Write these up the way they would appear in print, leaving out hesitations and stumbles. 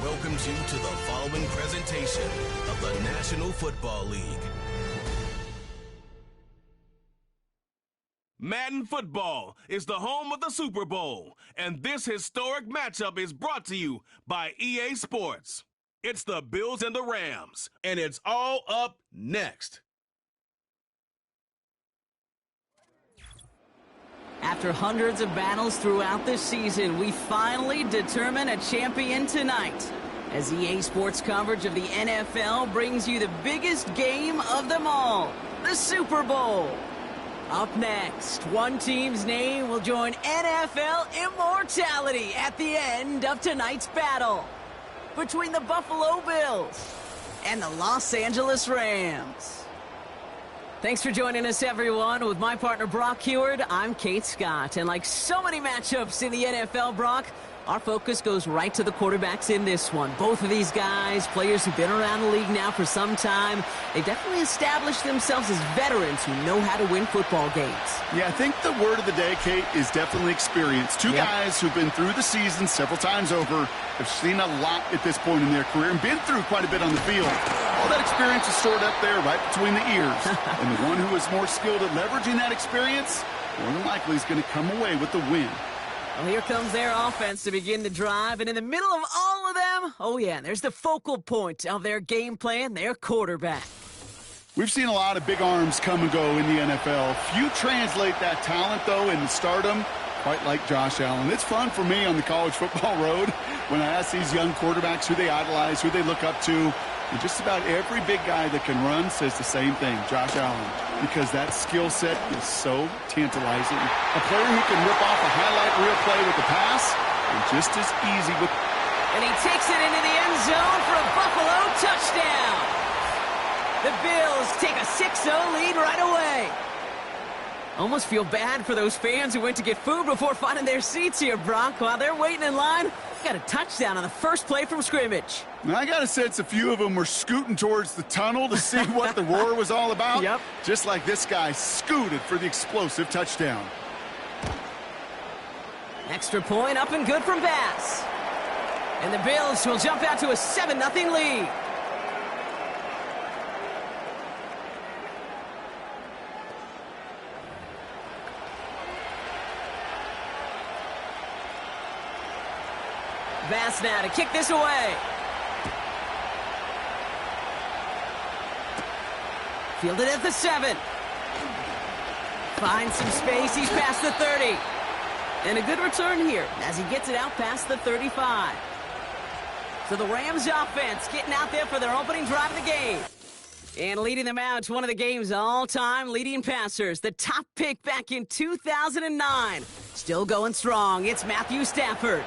welcomes you to the following presentation of the National Football League. Madden Football is the home of the Super Bowl, and this historic matchup is brought to you by EA Sports. It's the Bills and the Rams, and it's all up next. After hundreds of battles throughout this season, we finally determine a champion tonight, as EA Sports coverage of the NFL brings you the biggest game of them all, the Super Bowl. Up next, one team's name will join NFL immortality at the end of tonight's battle between the Buffalo Bills and the Los Angeles Rams. Thanks for joining us, everyone. With my partner, Brock Heward, I'm Kate Scott. And like so many matchups in the NFL, Brock, our focus goes right to the quarterbacks in this one. Both of these guys, players who've been around the league now for some time, they definitely established themselves as veterans who know how to win football games. Yeah, I think the word of the day, Kate, is definitely experience. Two guys who've been through the season several times over, have seen a lot at this point in their career and been through quite a bit on the field. All that experience is stored up there right between the ears. And the one who is more skilled at leveraging that experience, more than likely is going to come away with the win. Well, here comes their offense to begin the drive, and in the middle of all of them, oh yeah, there's the focal point of their game plan, their quarterback. We've seen a lot of big arms come and go in the NFL. Few translate that talent, though, into stardom, quite like Josh Allen. It's fun for me on the college football road when I ask these young quarterbacks who they idolize, who they look up to. And just about every big guy that can run says the same thing, Josh Allen, because that skill set is so tantalizing. A player who can rip off a highlight reel play with the pass, and just as easy with... And he takes it into the end zone for a Buffalo touchdown. The Bills take a 6-0 lead right away. Almost feel bad for those fans who went to get food before finding their seats here, Brock. While they're waiting in line, got a touchdown on the first play from scrimmage. Now, I got a sense a few of them were scooting towards the tunnel to see what the roar was all about. Yep. Just like this guy scooted for the explosive touchdown. Extra point up and good from Bass. And the Bills will jump out to a 7-0 lead. Bass now to kick this away. Fielded at the 7. Finds some space. He's past the 30. And a good return here as he gets it out past the 35. So the Rams offense getting out there for their opening drive of the game. And leading them out to one of the game's all-time leading passers. The top pick back in 2009. Still going strong. It's Matthew Stafford.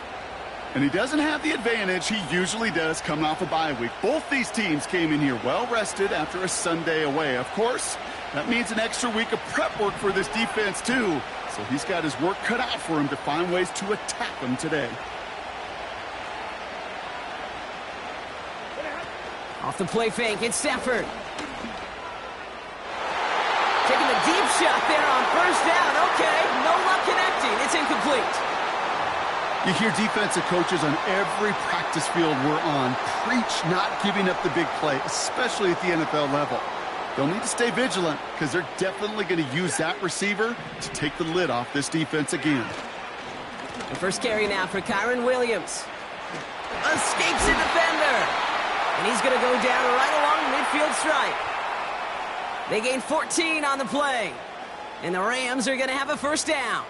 And he doesn't have the advantage he usually does coming off a bye week. Both these teams came in here well-rested after a Sunday away. Of course, that means an extra week of prep work for this defense, too. So he's got his work cut out for him to find ways to attack them today. Off the play fake, it's Stafford. Taking the deep shot there on first down. Okay, no luck connecting. It's incomplete. You hear defensive coaches on every practice field we're on preach not giving up the big play, especially at the NFL level. They'll need to stay vigilant because they're definitely going to use that receiver to take the lid off this defense again. The first carry now for Kyren Williams. Escapes a defender. And he's going to go down right along the midfield stripe. They gain 14 on the play. And the Rams are going to have a first down.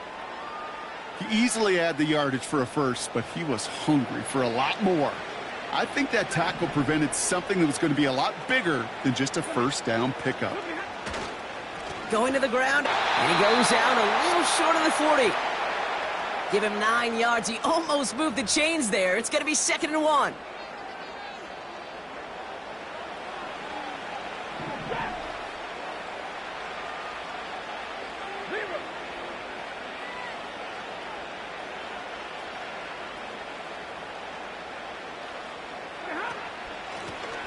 He easily had the yardage for a first, but he was hungry for a lot more. I think that tackle prevented something that was going to be a lot bigger than just a first down pickup. Going to the ground, and he goes out a little short of the 40. Give him 9 yards. He almost moved the chains there. It's going to be 2nd and 1.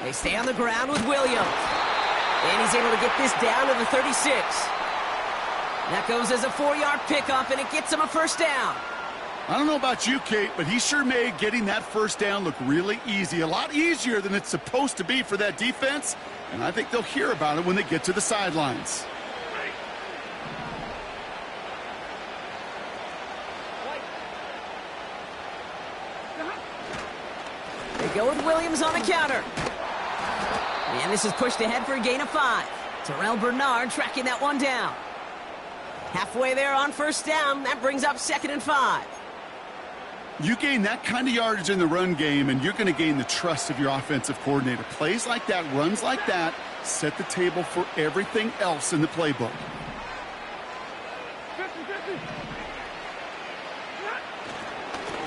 They stay on the ground with Williams. And he's able to get this down to the 36. That goes as a 4-yard pickup, and it gets him a first down. I don't know about you, Kate, but he sure made getting that first down look really easy. A lot easier than it's supposed to be for that defense. And I think they'll hear about it when they get to the sidelines. They go with Williams on the counter. And this is pushed ahead for a gain of 5. Terrell Bernard tracking that one down. Halfway there on first down. That brings up 2nd and 5. You gain that kind of yardage in the run game, and you're going to gain the trust of your offensive coordinator. Plays like that, runs like that, set the table for everything else in the playbook.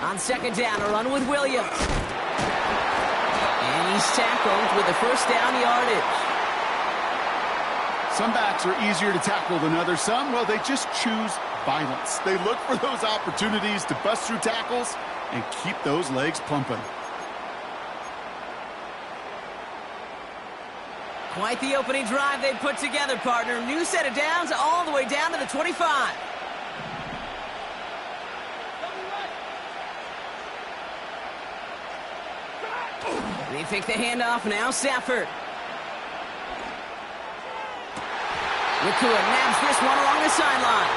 On 2nd down, a run with Williams. And he's tackled with the first down yardage. Some backs are easier to tackle than others. Some, well, they just choose violence. They look for those opportunities to bust through tackles and keep those legs pumping. Quite the opening drive they've put together, partner. New set of downs all the way down to the 25. They take the handoff now, Stafford. Nakua nabs this one along the sideline.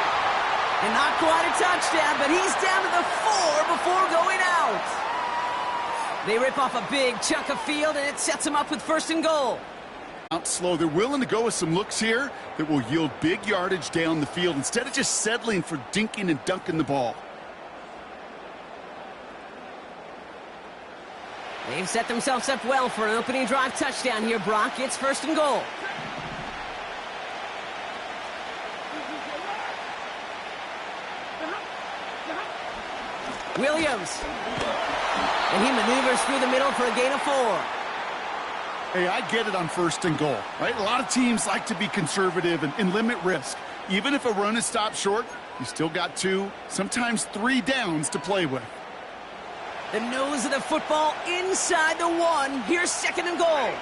And not quite a touchdown, but he's down to the 4 before going out. They rip off a big chunk of field, and it sets them up with 1st and goal. Out slow. They're willing to go with some looks here that will yield big yardage down the field instead of just settling for dinking and dunking the ball. They've set themselves up well for an opening drive touchdown here, Brock. It's 1st and goal. Williams. And he maneuvers through the middle for a gain of 4. Hey, I get it on 1st and goal, right? A lot of teams like to be conservative and limit risk. Even if a run is stopped short, you still got 2, sometimes 3 downs to play with. The nose of the football inside the 1. Here's 2nd and goal.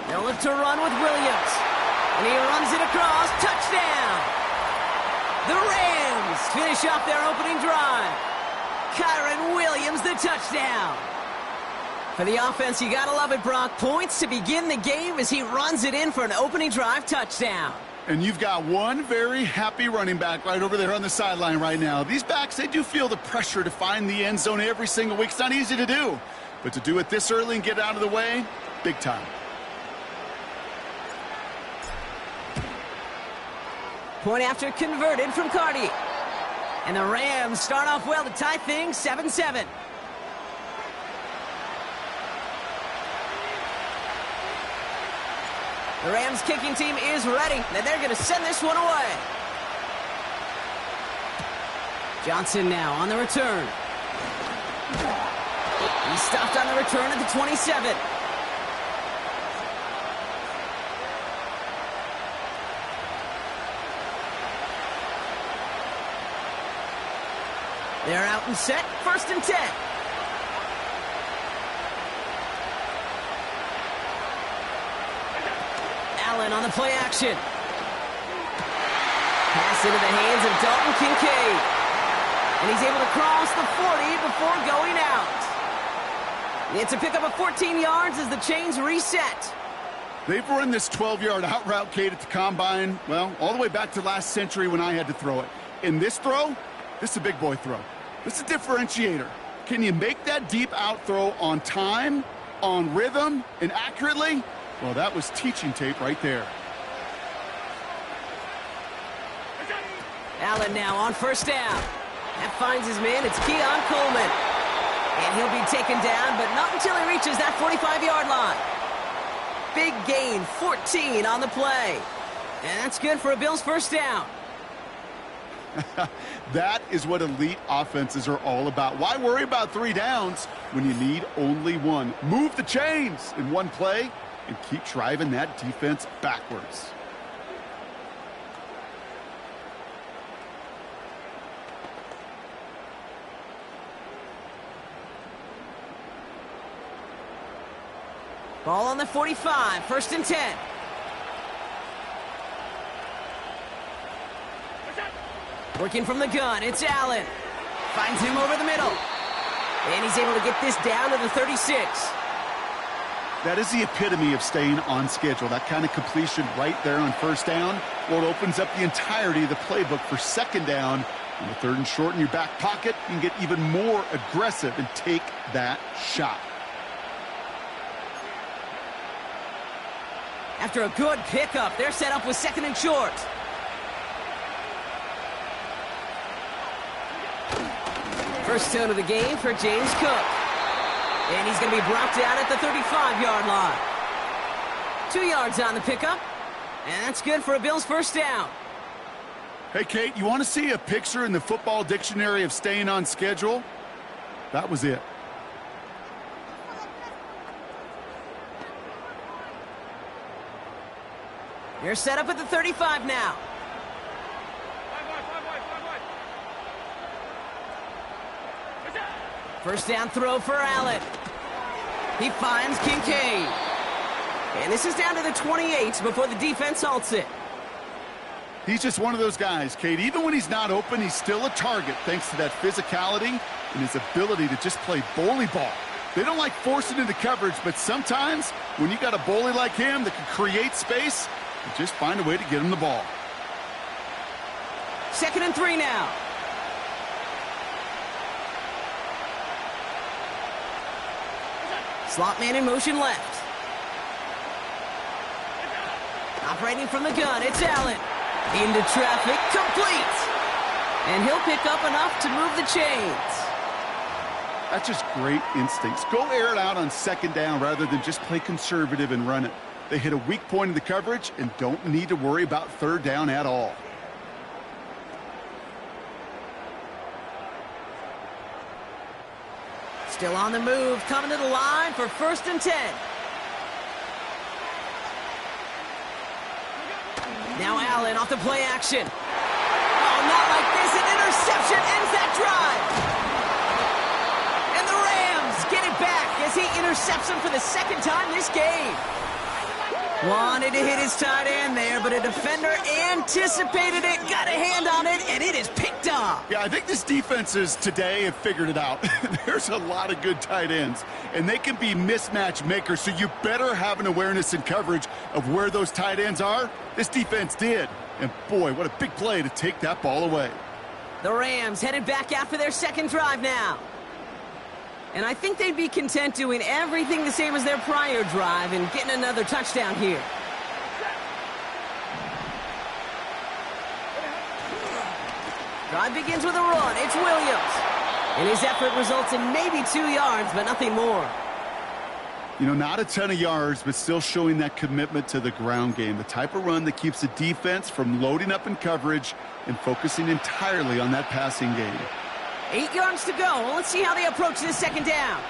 They'll look to run with Williams. And he runs it across. Touchdown! The Rams finish off their opening drive. Kyren Williams, the touchdown. For the offense, you gotta love it, Brock. Points to begin the game as he runs it in for an opening drive touchdown. And you've got one very happy running back right over there on the sideline right now. These backs, they do feel the pressure to find the end zone every single week. It's not easy to do. But to do it this early and get out of the way, big time. Point after converted from Cardi. And the Rams start off well to tie things 7-7. The Rams kicking team is ready, and they're going to send this one away. Johnson now on the return. He stopped on the return at the 27. They're out and set, 1st and 10. Allen on the play action. Pass into the hands of Dalton Kincaid. And he's able to cross the 40 before going out. It's a pickup of 14 yards as the chains reset. They've run this 12-yard out route, Kate, at the combine, well, all the way back to last century when I had to throw it. In this throw, this is a big boy throw. This is a differentiator. Can you make that deep out throw on time, on rhythm, and accurately? Well, that was teaching tape right there. Allen now on 1st down. That finds his man. It's Keon Coleman. And he'll be taken down, but not until he reaches that 45-yard line. Big gain, 14 on the play. And that's good for a Bills 1st down. That is what elite offenses are all about. Why worry about 3 downs when you need only 1? Move the chains in one play and keep driving that defense backwards. Ball on the 45, 1st and 10. Working from the gun, it's Allen. Finds him over the middle. And he's able to get this down to the 36. That is the epitome of staying on schedule. That kind of completion right there on first down. Well, it opens up the entirety of the playbook for second down. On the third and short in your back pocket, you can get even more aggressive and take that shot. After a good pickup, they're set up with second and short. First down of the game for James Cook. And he's going to be brought down at the 35-yard line. 2 yards on the pickup. And that's good for a Bills first down. Hey, Kate, you want to see a picture in the football dictionary of staying on schedule? That was it. They're set up at the 35 now. First down throw for Allen. He finds Kincaid. And this is down to the 28 before the defense halts it. He's just one of those guys, Kate. Even when he's not open, he's still a target thanks to that physicality and his ability to just play bully ball. They don't like forcing into coverage, but sometimes when you got a bully like him that can create space, you just find a way to get him the ball. 2nd and 3 now. Slot man in motion left. Operating from the gun, it's Allen. Into traffic, complete. And he'll pick up enough to move the chains. That's just great instincts. Go air it out on second down rather than just play conservative and run it. They hit a weak point in the coverage and don't need to worry about third down at all. Still on the move, coming to the line for 1st and 10. Now Allen off the play action. Oh, not like this. An interception ends that drive. And the Rams get it back as he intercepts him for the 2nd time this game. Wanted to hit his tight end there, but a defender anticipated it, got a hand on it, and it is picked up. Yeah, I think this defenses today have figured it out. There's a lot of good tight ends, and they can be mismatch makers, so you better have an awareness and coverage of where those tight ends are. This defense did, and boy, what a big play to take that ball away. The Rams headed back out for their 2nd drive now. And I think they'd be content doing everything the same as their prior drive and getting another touchdown here. Drive begins with a run. It's Williams. And his effort results in maybe 2 yards, but nothing more. You know, not a ton of yards, but still showing that commitment to the ground game. The type of run that keeps the defense from loading up in coverage and focusing entirely on that passing game. 8 yards to go. Well, let's see how they approach this 2nd down.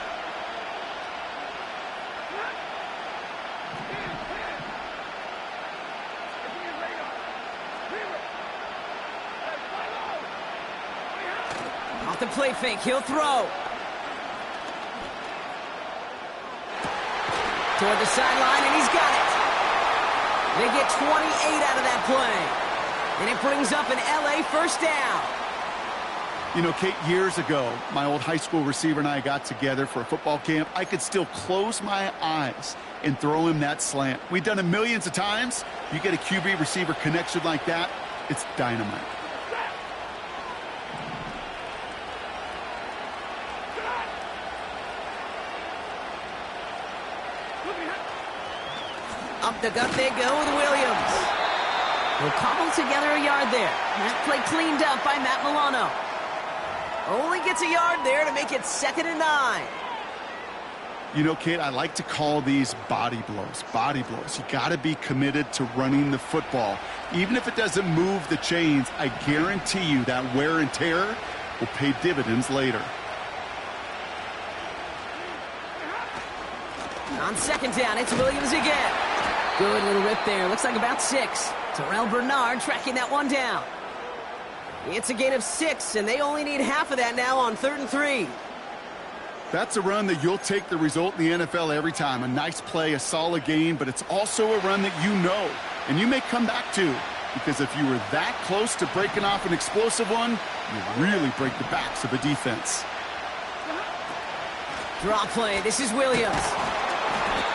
Off the play fake, he'll throw. Toward the sideline, and he's got it. They get 28 out of that play. And it brings up an LA first down. You know, Kate, years ago, my old high school receiver and I got together for a football camp. I could still close my eyes and throw him that slant. We've done it millions of times. You get a QB receiver connection like that, it's dynamite. Up the gut they go with Williams. He'll cobble together a yard there. That play cleaned up by Matt Milano. Only gets a yard there to make it 2nd and 9. You know, Kate, I like to call these body blows. Body blows. You got to be committed to running the football. Even if it doesn't move the chains, I guarantee you that wear and tear will pay dividends later. On 2nd down, it's Williams again. Good little rip there. Looks like about 6. Terrell Bernard tracking that one down. It's a gain of 6, and they only need half of that now on 3rd and 3. That's a run that you'll take the result in the NFL every time. A nice play, a solid gain, but it's also a run that you know, and you may come back to. because if you were that close to breaking off an explosive one, you really break the backs of a defense. Draw play. This is Williams.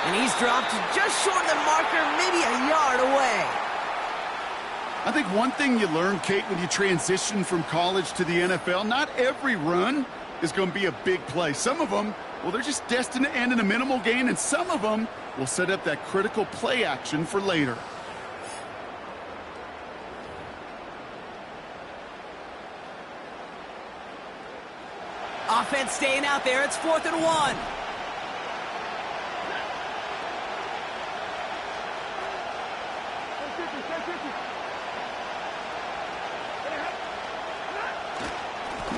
And he's dropped just short of the marker, maybe a yard away. I think one thing you learn, Kate, when you transition from college to the NFL, not every run is going to be a big play. Some of them, well, they're just destined to end in a minimal gain, and some of them will set up that critical play action for later. Offense staying out there. It's 4th and 1.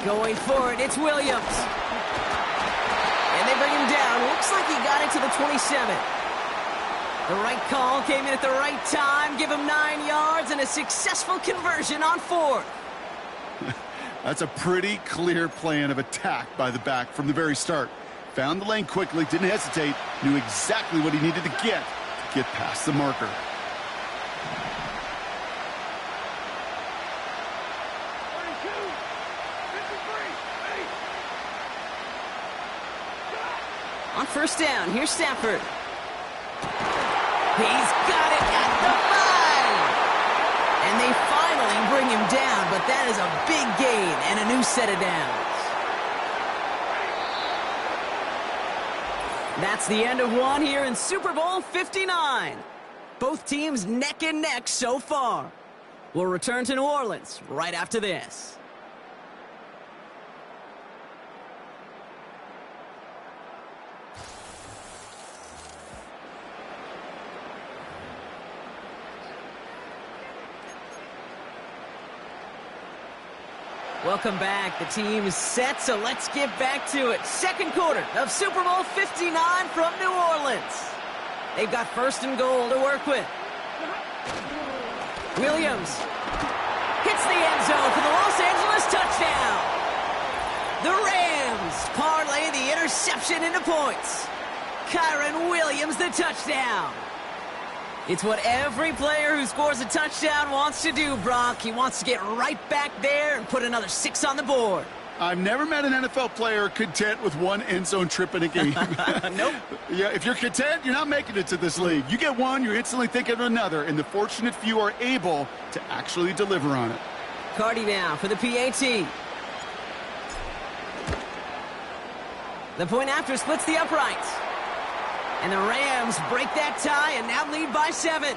Going for it, it's Williams. And they bring him down. Looks like he got into the 27. The right call came in at the right time. Give him 9 yards and a successful conversion on 4th. That's a pretty clear plan of attack by the back from the very start. Found the lane quickly, didn't hesitate, knew exactly what he needed to get past the marker. On 1st down, here's Stafford. He's got it at the 5. And they finally bring him down, but that is a big gain and a new set of downs. That's the end of one here in Super Bowl 59. Both teams neck and neck so far. We'll return to New Orleans right after this. Welcome back. The team is set, so let's get back to it. Second quarter of Super Bowl 59 from New Orleans. They've got 1st and goal to work with. Williams hits the end zone for the Los Angeles touchdown. The Rams parlay the interception into points. Kyren Williams the touchdown. It's what every player who scores a touchdown wants to do, Brock. He wants to get right back there and put another 6 on the board. I've never met an NFL player content with one end zone trip in a game. Nope. Yeah, if you're content, you're not making it to this league. You get one, you're instantly thinking of another, and the fortunate few are able to actually deliver on it. Cardi now for the PAT. The point after splits the uprights. And the Rams break that tie and now lead by 7.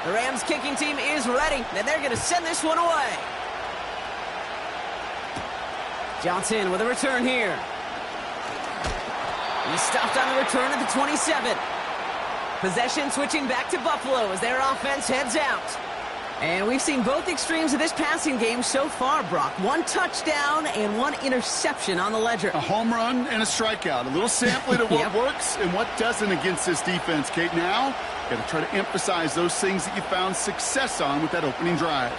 The Rams kicking team is ready, and they're going to send this one away. Johnson with a return here. He stopped on the return at the 27. Possession switching back to Buffalo as their offense heads out. And we've seen both extremes of this passing game so far, Brock. 1 touchdown and 1 interception on the ledger. A home run and a strikeout. A little sampling of what works and what doesn't against this defense, Kate. Now, got to try to emphasize those things that you found success on with that opening drive.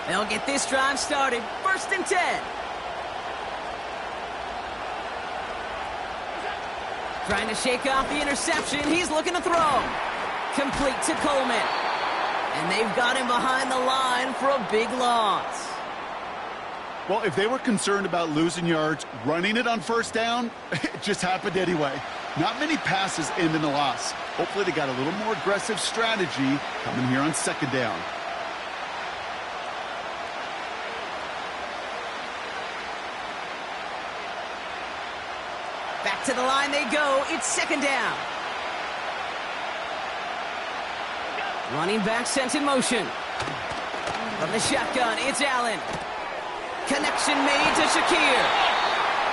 They'll get this drive started. 1st and 10. Trying to shake off the interception. He's looking to throw. Complete to Coleman. And they've got him behind the line for a big loss. Well, if they were concerned about losing yards, running it on 1st down, it just happened anyway. Not many passes end in a loss. Hopefully they got a little more aggressive strategy coming here on 2nd down. Back to the line they go. It's 2nd down. Running back sent in motion. From the shotgun, it's Allen. Connection made to Shakir.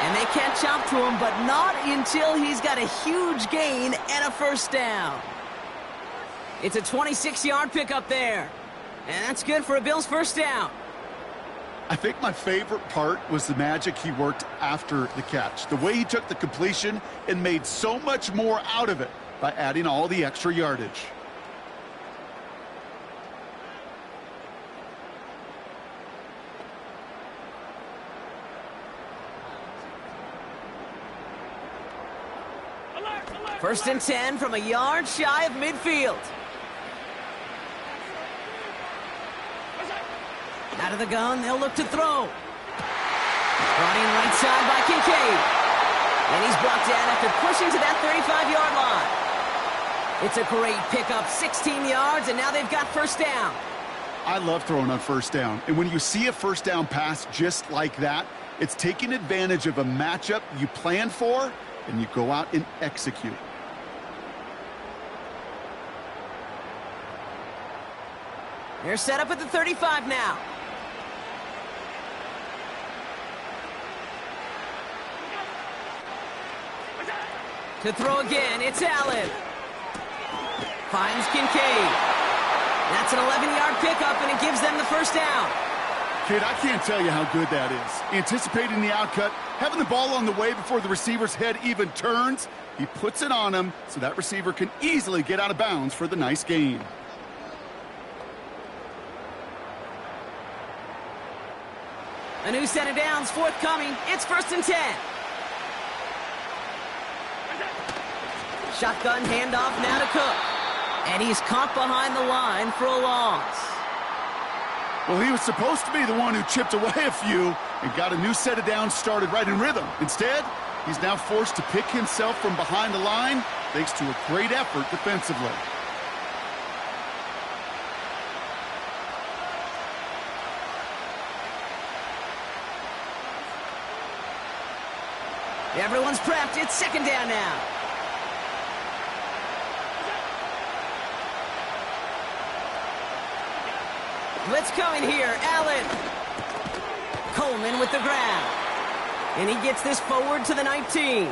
And they catch up to him, but not until he's got a huge gain and a 1st down. It's a 26-yard pickup there. And that's good for a Bills 1st down. I think my favorite part was the magic he worked after the catch. The way he took the completion and made so much more out of it by adding all the extra yardage. First and 10 from a yard shy of midfield. Out of the gun, they'll look to throw. Brought in right side by Kincaid. And he's brought down after pushing to that 35-yard line. It's a great pickup, 16 yards, and now they've got first down. I love throwing on first down. And when you see a first down pass just like that, it's taking advantage of a matchup you planned for, and you go out and execute. They're set up at the 35 now. To throw again, it's Allen. Finds Kincaid. That's an 11-yard pickup, and it gives them the first down. Kid, I can't tell you how good that is. Anticipating the outcut, having the ball on the way before the receiver's head even turns, he puts it on him so that receiver can easily get out of bounds for the nice gain. A new set of downs forthcoming. It's first and 10. Shotgun handoff now to Cook. And he's caught behind the line for a loss. Well, he was supposed to be the one who chipped away a few and got a new set of downs started right in rhythm. Instead, he's now forced to pick himself from behind the line thanks to a great effort defensively. Everyone's prepped. It's second down now. Blitz coming here. Allen. Coleman with the grab. And he gets this forward to the 19.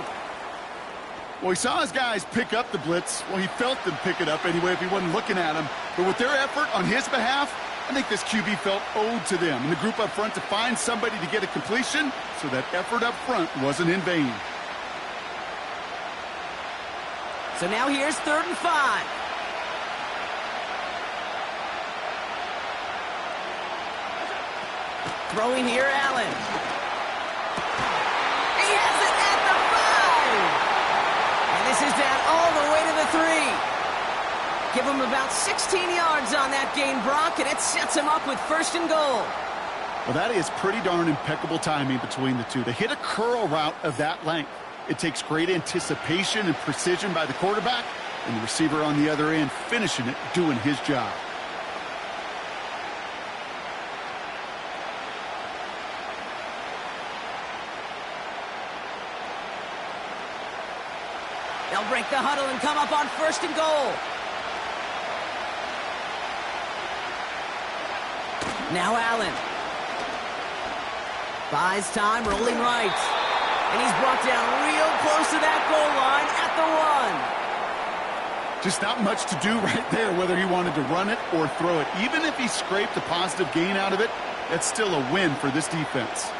Well, he saw his guys pick up the blitz. Well, he felt them pick it up anyway if he wasn't looking at him. But with their effort on his behalf, I think this QB felt owed to them and the group up front to find somebody to get a completion, so that effort up front wasn't in vain. So now here's 3rd and 5. Throwing here, Allen. He has it at the 5. And this is down all the way to the 3. Give him about 16 yards on that gain, Brock, and it sets him up with 1st and goal. Well, that is pretty darn impeccable timing between the two. To hit a curl route of that length, it takes great anticipation and precision by the quarterback, and the receiver on the other end finishing it, doing his job. They'll break the huddle and come up on 1st and goal. Now Allen. Buys time, rolling right. And he's brought down real close to that goal line at the 1. Just not much to do right there, whether he wanted to run it or throw it. Even if he scraped a positive gain out of it, that's still a win for this defense.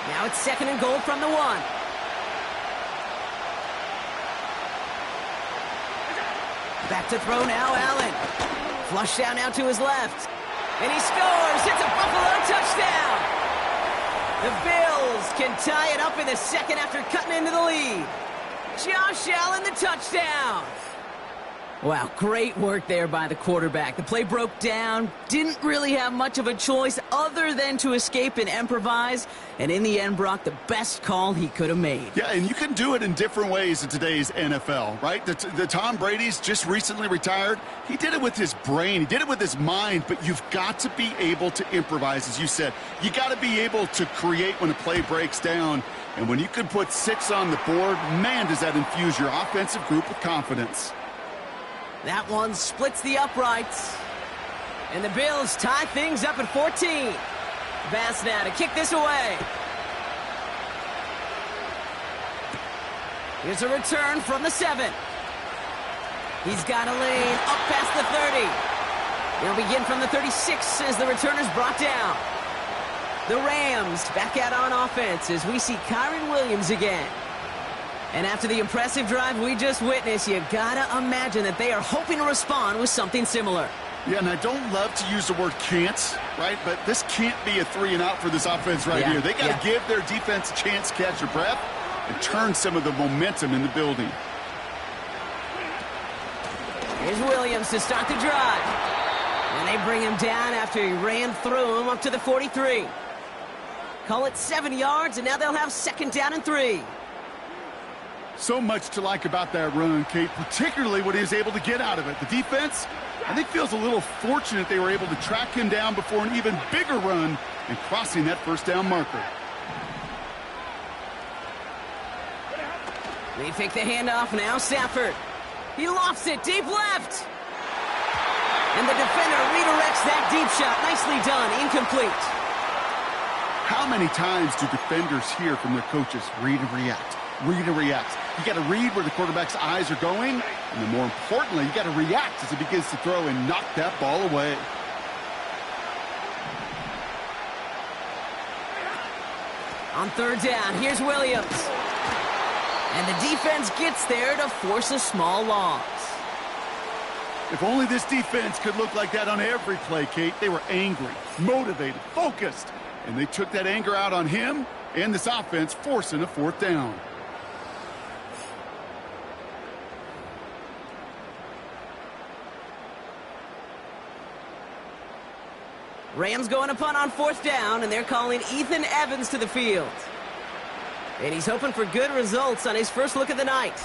Now it's 2nd and goal from the 1. Back to throw now, Allen. Flush down now to his left. And he scores. It's a Buffalo touchdown. The Bills can tie it up in the 2nd after cutting into the lead. Josh Allen, the touchdown. Wow, great work there by the quarterback. The play broke down, didn't really have much of a choice other than to escape and improvise, and in the end, Brock, the best call he could have made. Yeah, and you can do it in different ways in today's NFL, right? The Tom Brady's just recently retired. He did it with his brain. He did it with his mind, but you've got to be able to improvise, as you said. You got to be able to create when a play breaks down, and when you can put 6 on the board, man, does that infuse your offensive group with confidence. That one splits the uprights. And the Bills tie things up at 14. Bass now to kick this away. Here's a return from the 7. He's got a lane up past the 30. They'll begin from the 36 as the returner's brought down. The Rams back out on offense as we see Kyren Williams again. And after the impressive drive we just witnessed, you gotta imagine that they are hoping to respond with something similar. Yeah, and I don't love to use the word can't, right? But this can't be a 3-and-out for this offense right here. They got to give their defense a chance to catch their breath and turn some of the momentum in the building. Here's Williams to start the drive. And they bring him down after he ran through him up to the 43. Call it 7 yards, and now they'll have 2nd down and 3. So much to like about that run, Kate, particularly what he was able to get out of it. The defense, I think, feels a little fortunate they were able to track him down before an even bigger run and crossing that 1st down marker. They fake the handoff now. Stafford. He lofts it deep left. And the defender redirects that deep shot. Nicely done. Incomplete. How many times do defenders hear from their coaches, read and react, read and react? You got to read where the quarterback's eyes are going, and then more importantly, you got to react as he begins to throw and knock that ball away. On 3rd down, here's Williams. And the defense gets there to force a small loss. If only this defense could look like that on every play, Kate. They were angry, motivated, focused, and they took that anger out on him and this offense, forcing a 4th down. Rams going to punt on 4th down, and they're calling Ethan Evans to the field. And he's hoping for good results on his first look of the night.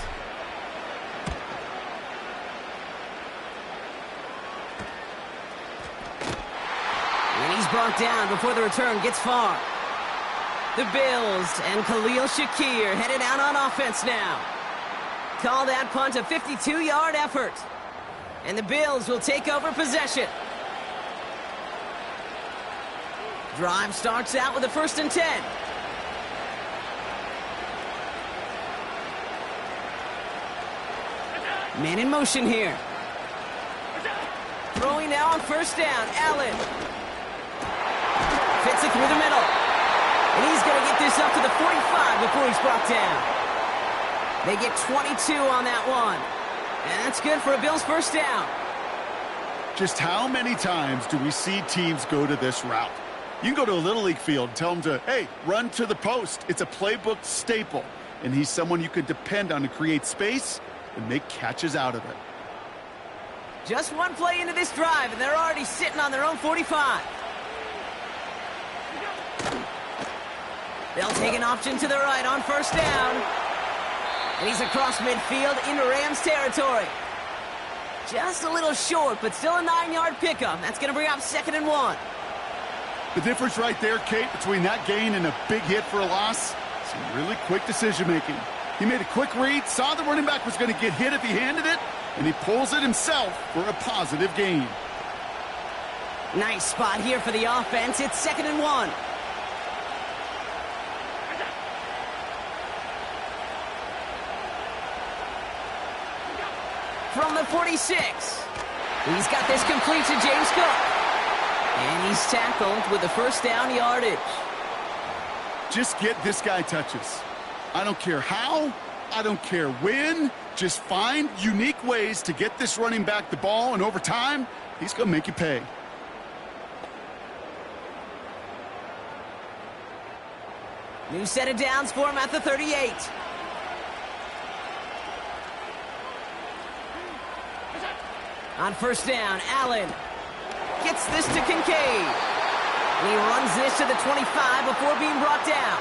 And he's brought down before the return gets far. The Bills and Khalil Shakir headed out on offense now. Call that punt a 52-yard effort. And the Bills will take over possession. Drive starts out with a 1st and 10. Man in motion here. Throwing now on 1st down. Allen. Fits it through the middle. And he's going to get this up to the 45 before he's brought down. They get 22 on that one. And that's good for a Bills 1st down. Just how many times do we see teams go to this route? You can go to a Little League field and tell them to, hey, run to the post. It's a playbook staple. And he's someone you could depend on to create space and make catches out of it. Just one play into this drive, and they're already sitting on their own 45. They'll take an option to the right on 1st down. And he's across midfield into Rams territory. Just a little short, but still a 9-yard pickup. That's going to bring up 2nd and 1. The difference right there, Kate, between that gain and a big hit for a loss, some really quick decision-making. He made a quick read, saw the running back was going to get hit if he handed it, and he pulls it himself for a positive gain. Nice spot here for the offense. It's 2nd and 1. From the 46. He's got this complete to James Cook. And he's tackled with the 1st down yardage. Just get this guy touches. I don't care how, I don't care when. Just find unique ways to get this running back the ball, and over time, he's going to make you pay. New set of downs for him at the 38. On 1st down, Allen gets this to Kincaid. And he runs this to the 25 before being brought down.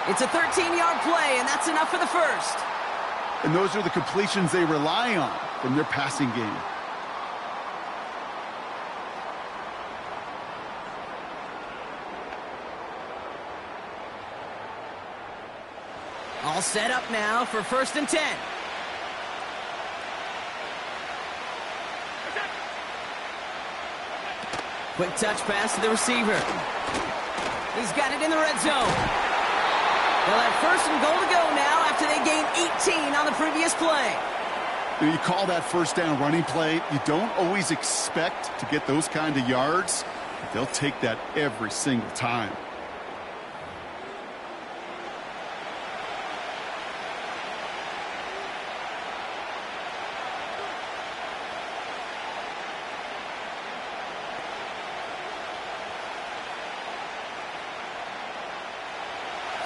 It's a 13-yard play, and that's enough for the 1st. And those are the completions they rely on from their passing game. All set up now for 1st and 10. Quick touch pass to the receiver. He's got it in the red zone. They'll have 1st and goal to go now after they gained 18 on the previous play. When you call that 1st down running play, you don't always expect to get those kind of yards, but they'll take that every single time.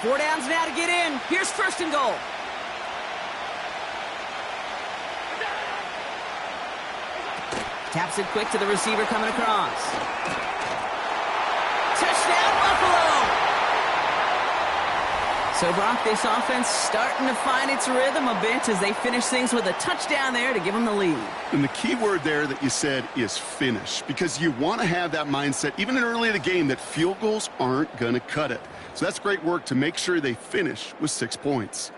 4 downs now to get in. Here's first and goal. Taps it quick to the receiver coming across. Touchdown, Buffalo! So, Brock, this offense starting to find its rhythm a bit as they finish things with a touchdown there to give them the lead. And the key word there that you said is finish, because you want to have that mindset, even in early in the game, that field goals aren't going to cut it. So that's great work to make sure they finish with 6 points.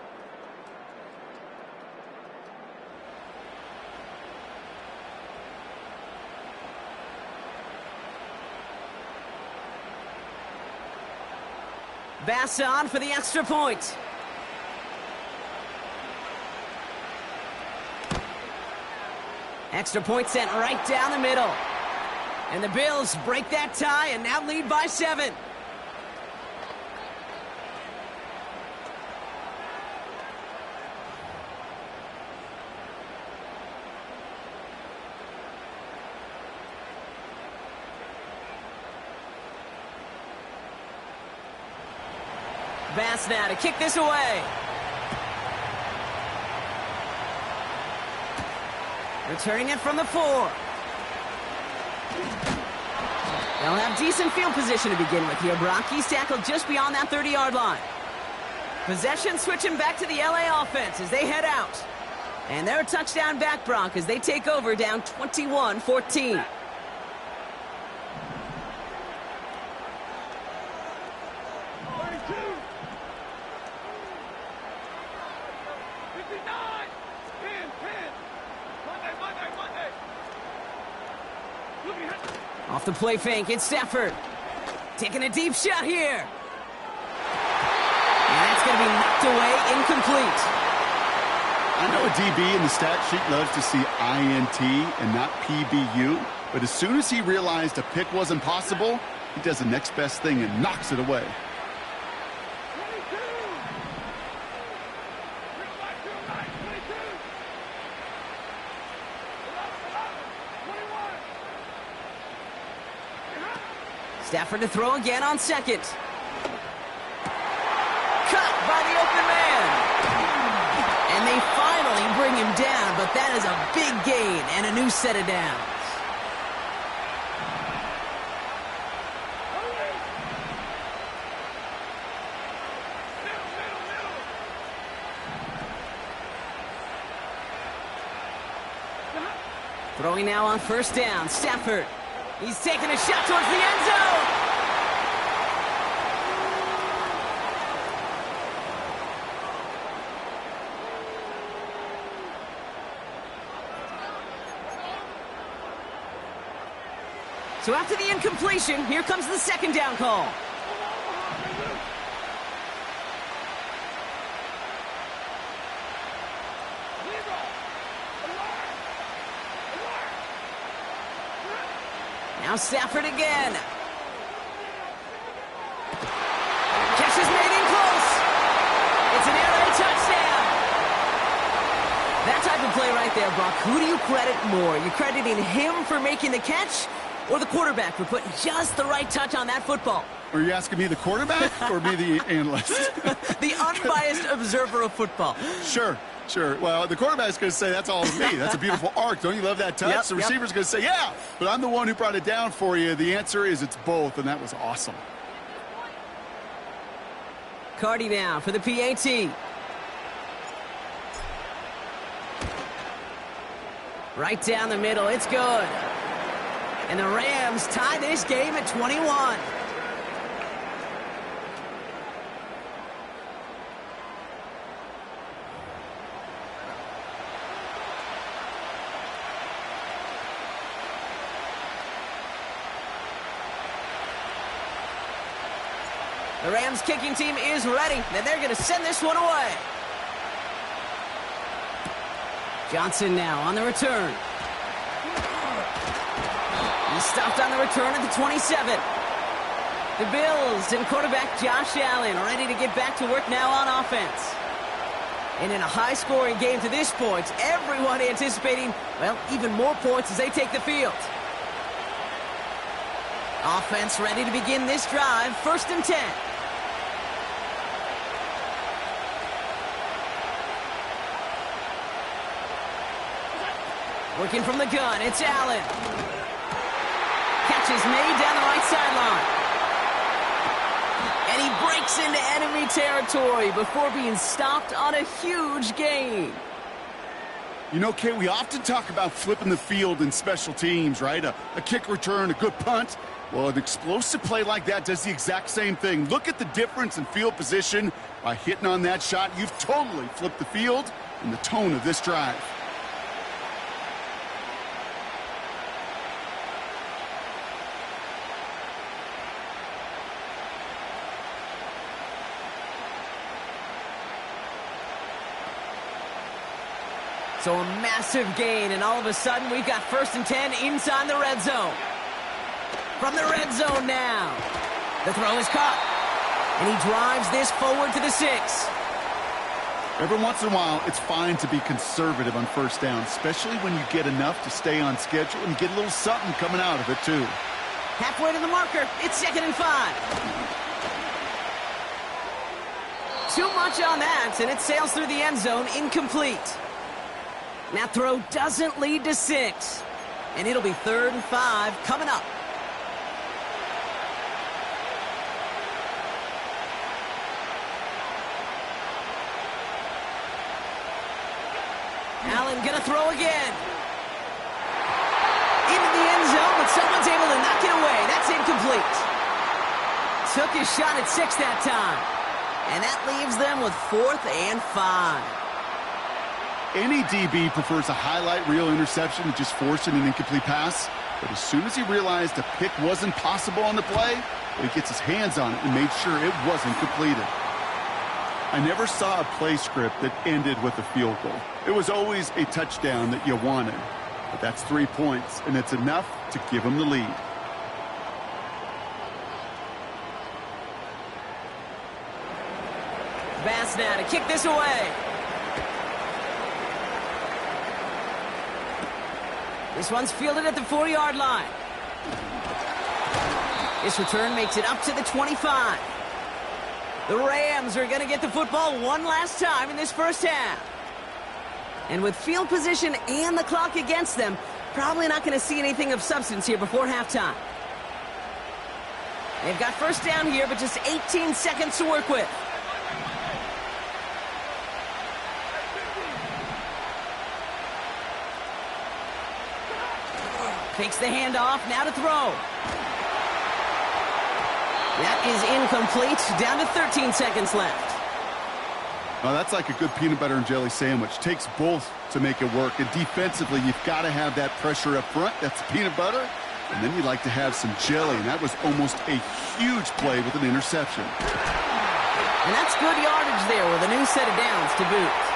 Bass on for the extra point. Extra point sent right down the middle. And the Bills break that tie and now lead by 7. Bass now to kick this away. Returning it from the 4. They'll have decent field position to begin with here. Brock, he's tackled just beyond that 30-yard line. Possession switching back to the LA offense as they head out. And they're a touchdown back, Brock, as they take over down 21-14. Off the play fake, it's Stafford. Taking a deep shot here. And that's going to be knocked away, incomplete. I know a DB in the stat sheet loves to see INT and not PBU, but as soon as he realized a pick wasn't possible, he does the next best thing and knocks it away. Stafford to throw again on second. Cut by the open man. And they finally bring him down, but that is a big gain and a new set of downs. Throwing now on first down, Stafford. He's taking a shot towards the end zone. So after the incompletion, here comes the second down call. Now Stafford again. Catch is made in close. It's an LA touchdown. That type of play right there, Brock. Who do you credit more? You crediting him for making the catch or the quarterback for putting just the right touch on that football? Are you asking me the quarterback or me the analyst? The unbiased observer of football. Sure. Well, the quarterback's going to say, that's all me. That's a beautiful arc. Don't you love that touch? Yep, the receiver's going to say, yeah, but I'm the one who brought it down for you. The answer is it's both, and that was awesome. Cardi now for the PAT. Right down the middle. It's good. And the Rams tie this game at 21. The Rams kicking team is ready, and they're going to send this one away. Johnson now on the return. He's stopped on the return at the 27. The Bills and quarterback Josh Allen ready to get back to work now on offense. And in a high-scoring game to this point, everyone anticipating, well, even more points as they take the field. Offense ready to begin this drive, 1st and 10. Working from the gun, it's Allen. Catch is made down the right sideline. And he breaks into enemy territory before being stopped on a huge gain. You know, Kate, we often talk about flipping the field in special teams, right? A kick return, a good punt. Well, an explosive play like that does the exact same thing. Look at the difference in field position. By hitting on that shot, you've totally flipped the field and the tone of this drive. So a massive gain, and all of a sudden we've got 1st and 10 inside the red zone. From the red zone now. The throw is caught. And he drives this forward to the 6. Every once in a while, it's fine to be conservative on 1st down, especially when you get enough to stay on schedule and get a little something coming out of it, too. Halfway to the marker. It's 2nd and 5. Too much on that, and it sails through the end zone, incomplete. That throw doesn't lead to 6. And it'll be 3rd and 5 coming up. Allen gonna throw again. Into the end zone, but someone's able to knock it away. That's incomplete. Took his shot at 6 that time. And that leaves them with 4th and 5. Any DB prefers a highlight reel interception to just forcing an incomplete pass. But as soon as he realized a pick wasn't possible on the play, he gets his hands on it and made sure it wasn't completed. I never saw a play script that ended with a field goal. It was always a touchdown that you wanted. But that's 3 points, and it's enough to give him the lead. Bass now to kick this away. This one's fielded at the 4-yard line. This return makes it up to the 25. The Rams are going to get the football one last time in this first half. And with field position and the clock against them, probably not going to see anything of substance here before halftime. They've got 1st down here, but just 18 seconds to work with. Takes the handoff, now to throw. That is incomplete, down to 13 seconds left. Well, that's like a good peanut butter and jelly sandwich. Takes both to make it work. And defensively, you've got to have that pressure up front. That's peanut butter. And then you'd like to have some jelly. And that was almost a huge play with an interception. And that's good yardage there with a new set of downs to boot.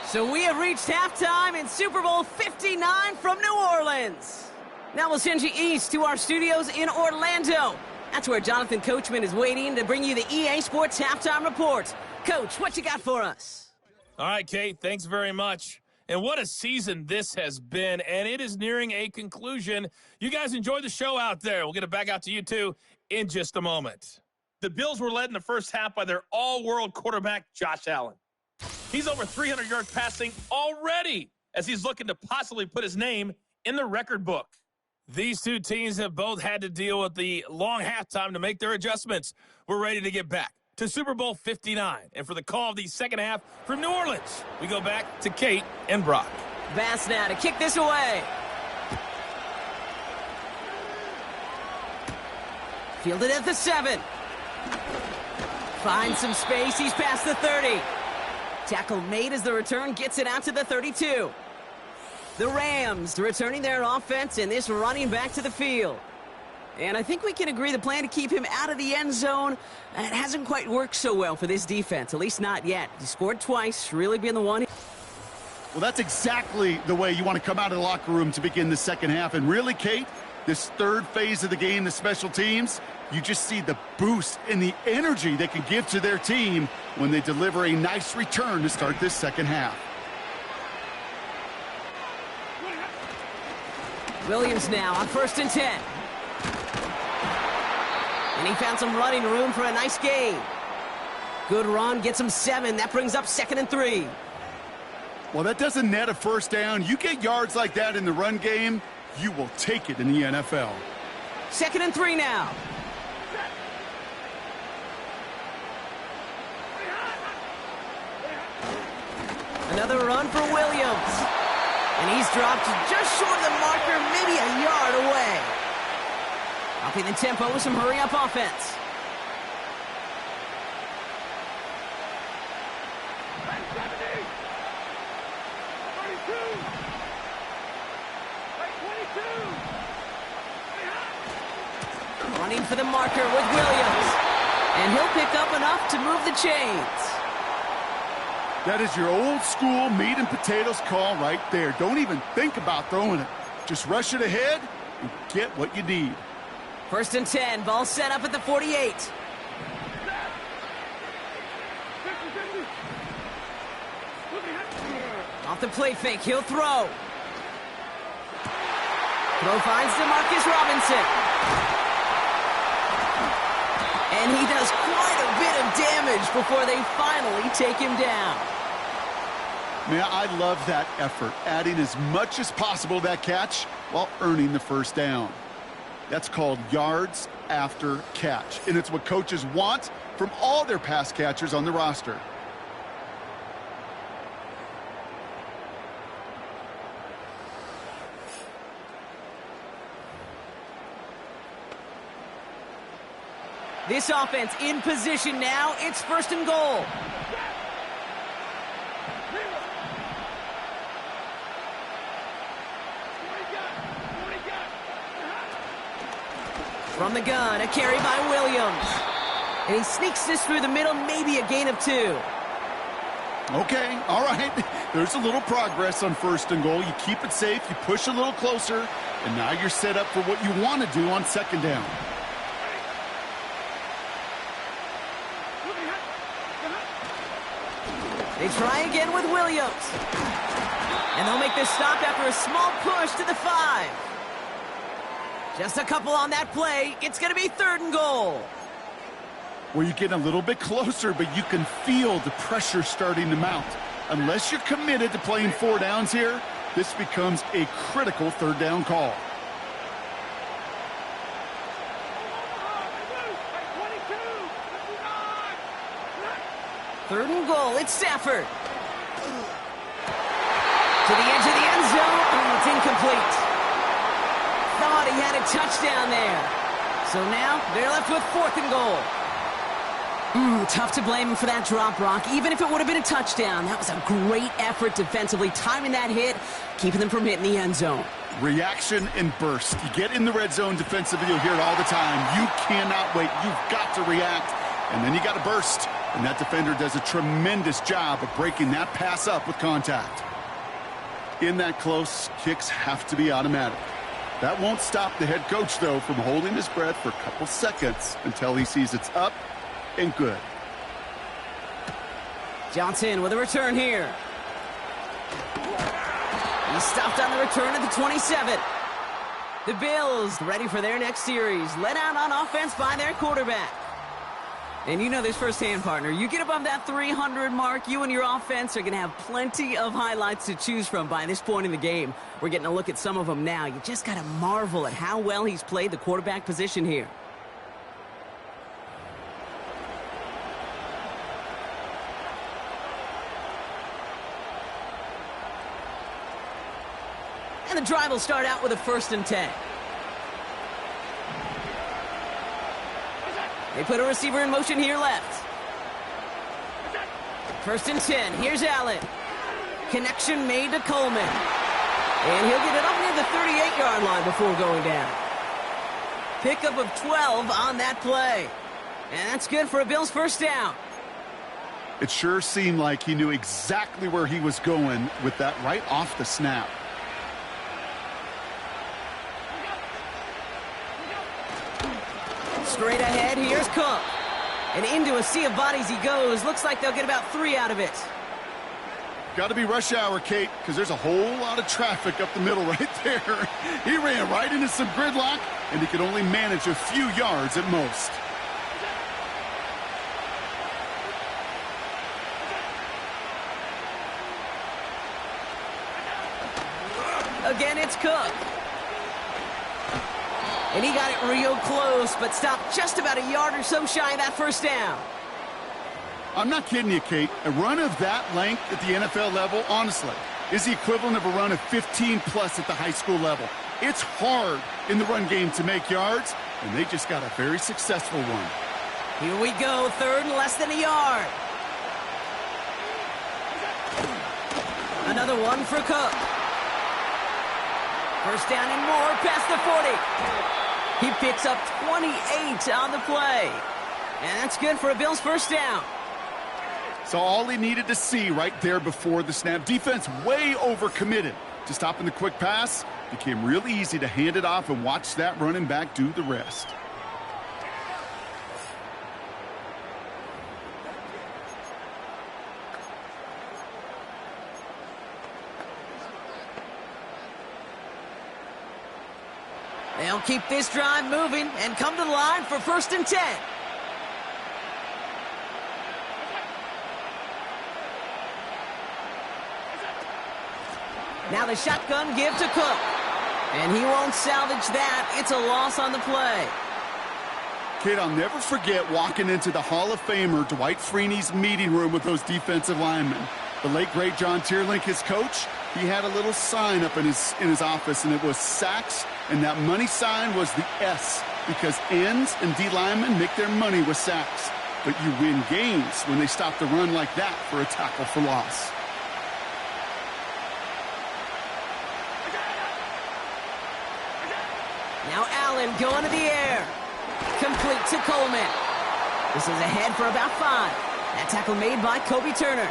So we have reached halftime in Super Bowl 59 from New Orleans. Now we'll send you east to our studios in Orlando. That's where Jonathan Coachman is waiting to bring you the EA Sports Halftime Report. Coach, what you got for us? All right, Kate, thanks very much. And what a season this has been, and it is nearing a conclusion. You guys enjoy the show out there. We'll get it back out to you, too, in just a moment. The Bills were led in the first half by their all-world quarterback, Josh Allen. He's over 300 yards passing already as he's looking to possibly put his name in the record book. These two teams have both had to deal with the long halftime to make their adjustments. We're ready to get back to Super Bowl 59. And for the call of the second half from New Orleans, we go back to Kate and Brock. Bass now to kick this away. Fielded at the 7. Finds some space. He's past the 30. Tackle made as the return gets it out to the 32. The Rams returning their offense and this running back to the field. And I think we can agree the plan to keep him out of the end zone, it hasn't quite worked so well for this defense, at least not yet. He scored twice, really being the one. Well, that's exactly the way you want to come out of the locker room to begin the second half. And really, Kate, this third phase of the game, the special teams, you just see the boost and the energy they can give to their team when they deliver a nice return to start this second half. Williams now on 1st and 10. And he found some running room for a nice gain. Good run, gets him 7. That brings up 2nd and 3. Well, that doesn't net a first down. You get yards like that in the run game, you will take it in the NFL. 2nd and 3 now. Another run for Williams. And he's dropped just short of the marker, maybe a yard away. Upping the tempo with some hurry-up offense. Running for the marker with Williams. And he'll pick up enough to move the chains. That is your old school meat and potatoes call right there. Don't even think about throwing it. Just rush it ahead and get what you need. 1st and 10, ball set up at the 48. Off the play fake, he'll throw. Throw finds DeMarcus Robinson. And he does quite a bit of damage before they finally take him down. Man, I love that effort, adding as much as possible to that catch while earning the first down. That's called yards after catch, and it's what coaches want from all their pass catchers on the roster. This offense in position now. It's 1st and goal. From the gun, a carry by Williams. And he sneaks this through the middle, maybe a gain of 2. Okay, all right. There's a little progress on 1st and goal. You keep it safe, you push a little closer, and now you're set up for what you want to do on 2nd down. They try again with Williams. And they'll make this stop after a small push to the 5. Just a couple on that play. It's going to be 3rd and goal. Where you get a little bit closer, but you can feel the pressure starting to mount. Unless you're committed to playing 4 downs here, this becomes a critical 3rd down call. Third and goal, it's Stafford. To the edge of the end zone, and it's incomplete. Thought he had a touchdown there. So now, they're left with 4th and goal. Tough to blame him for that drop, Brock. Even if it would have been a touchdown, that was a great effort defensively, timing that hit, keeping them from hitting the end zone. Reaction and burst. You get in the red zone defensively, you'll hear it all the time. You cannot wait. You've got to react, and then you got to burst. And that defender does a tremendous job of breaking that pass up with contact. In that close, kicks have to be automatic. That won't stop the head coach, though, from holding his breath for a couple seconds until he sees it's up and good. Johnson with a return here. He stopped on the return at the 27. The Bills ready for their next series. Let out on offense by their quarterback. And you know this firsthand, partner. You get above that 300 mark, you and your offense are going to have plenty of highlights to choose from by this point in the game. We're getting a look at some of them now. You just got to marvel at how well he's played the quarterback position here. And the drive will start out with a 1st and 10. They put a receiver in motion here left. 1st and 10. Here's Allen. Connection made to Coleman. And he'll get it up near the 38-yard line before going down. Pickup of 12 on that play. And that's good for a Bills 1st down. It sure seemed like he knew exactly where he was going with that right off the snap. Straight ahead, here's Cook. And into a sea of bodies he goes. Looks like they'll get about 3 out of it. Got to be rush hour, Kate, because there's a whole lot of traffic up the middle right there. He ran right into some gridlock, and he could only manage a few yards at most. It's Cook. And he got it real close, but stopped just about a yard or so shy of that first down. I'm not kidding you, Kate. A run of that length at the NFL level, honestly, is the equivalent of a run of 15-plus at the high school level. It's hard in the run game to make yards, and they just got a very successful one. Here we go, third and less than a yard. Another one for Cook. First down and more past the 40. He picks up 28 on the play. And that's good for a Bills first down. So all he needed to see right there before the snap. Defense way overcommitted to stopping the quick pass. Became really easy to hand it off and watch that running back do the rest. They'll keep this drive moving and come to the line for 1st and 10. Now the shotgun give to Cook. And he won't salvage that. It's a loss on the play. Kid, I'll never forget walking into the Hall of Famer Dwight Freeney's meeting room with those defensive linemen. The late, great John Tierlink, his coach, he had a little sign up in his office, and it was sacks, and that money sign was the S, because ends and D linemen make their money with sacks. But you win games when they stop the run like that for a tackle for loss. Now Allen going to the air. Complete to Coleman. This is ahead for about 5. That tackle made by Kobe Turner.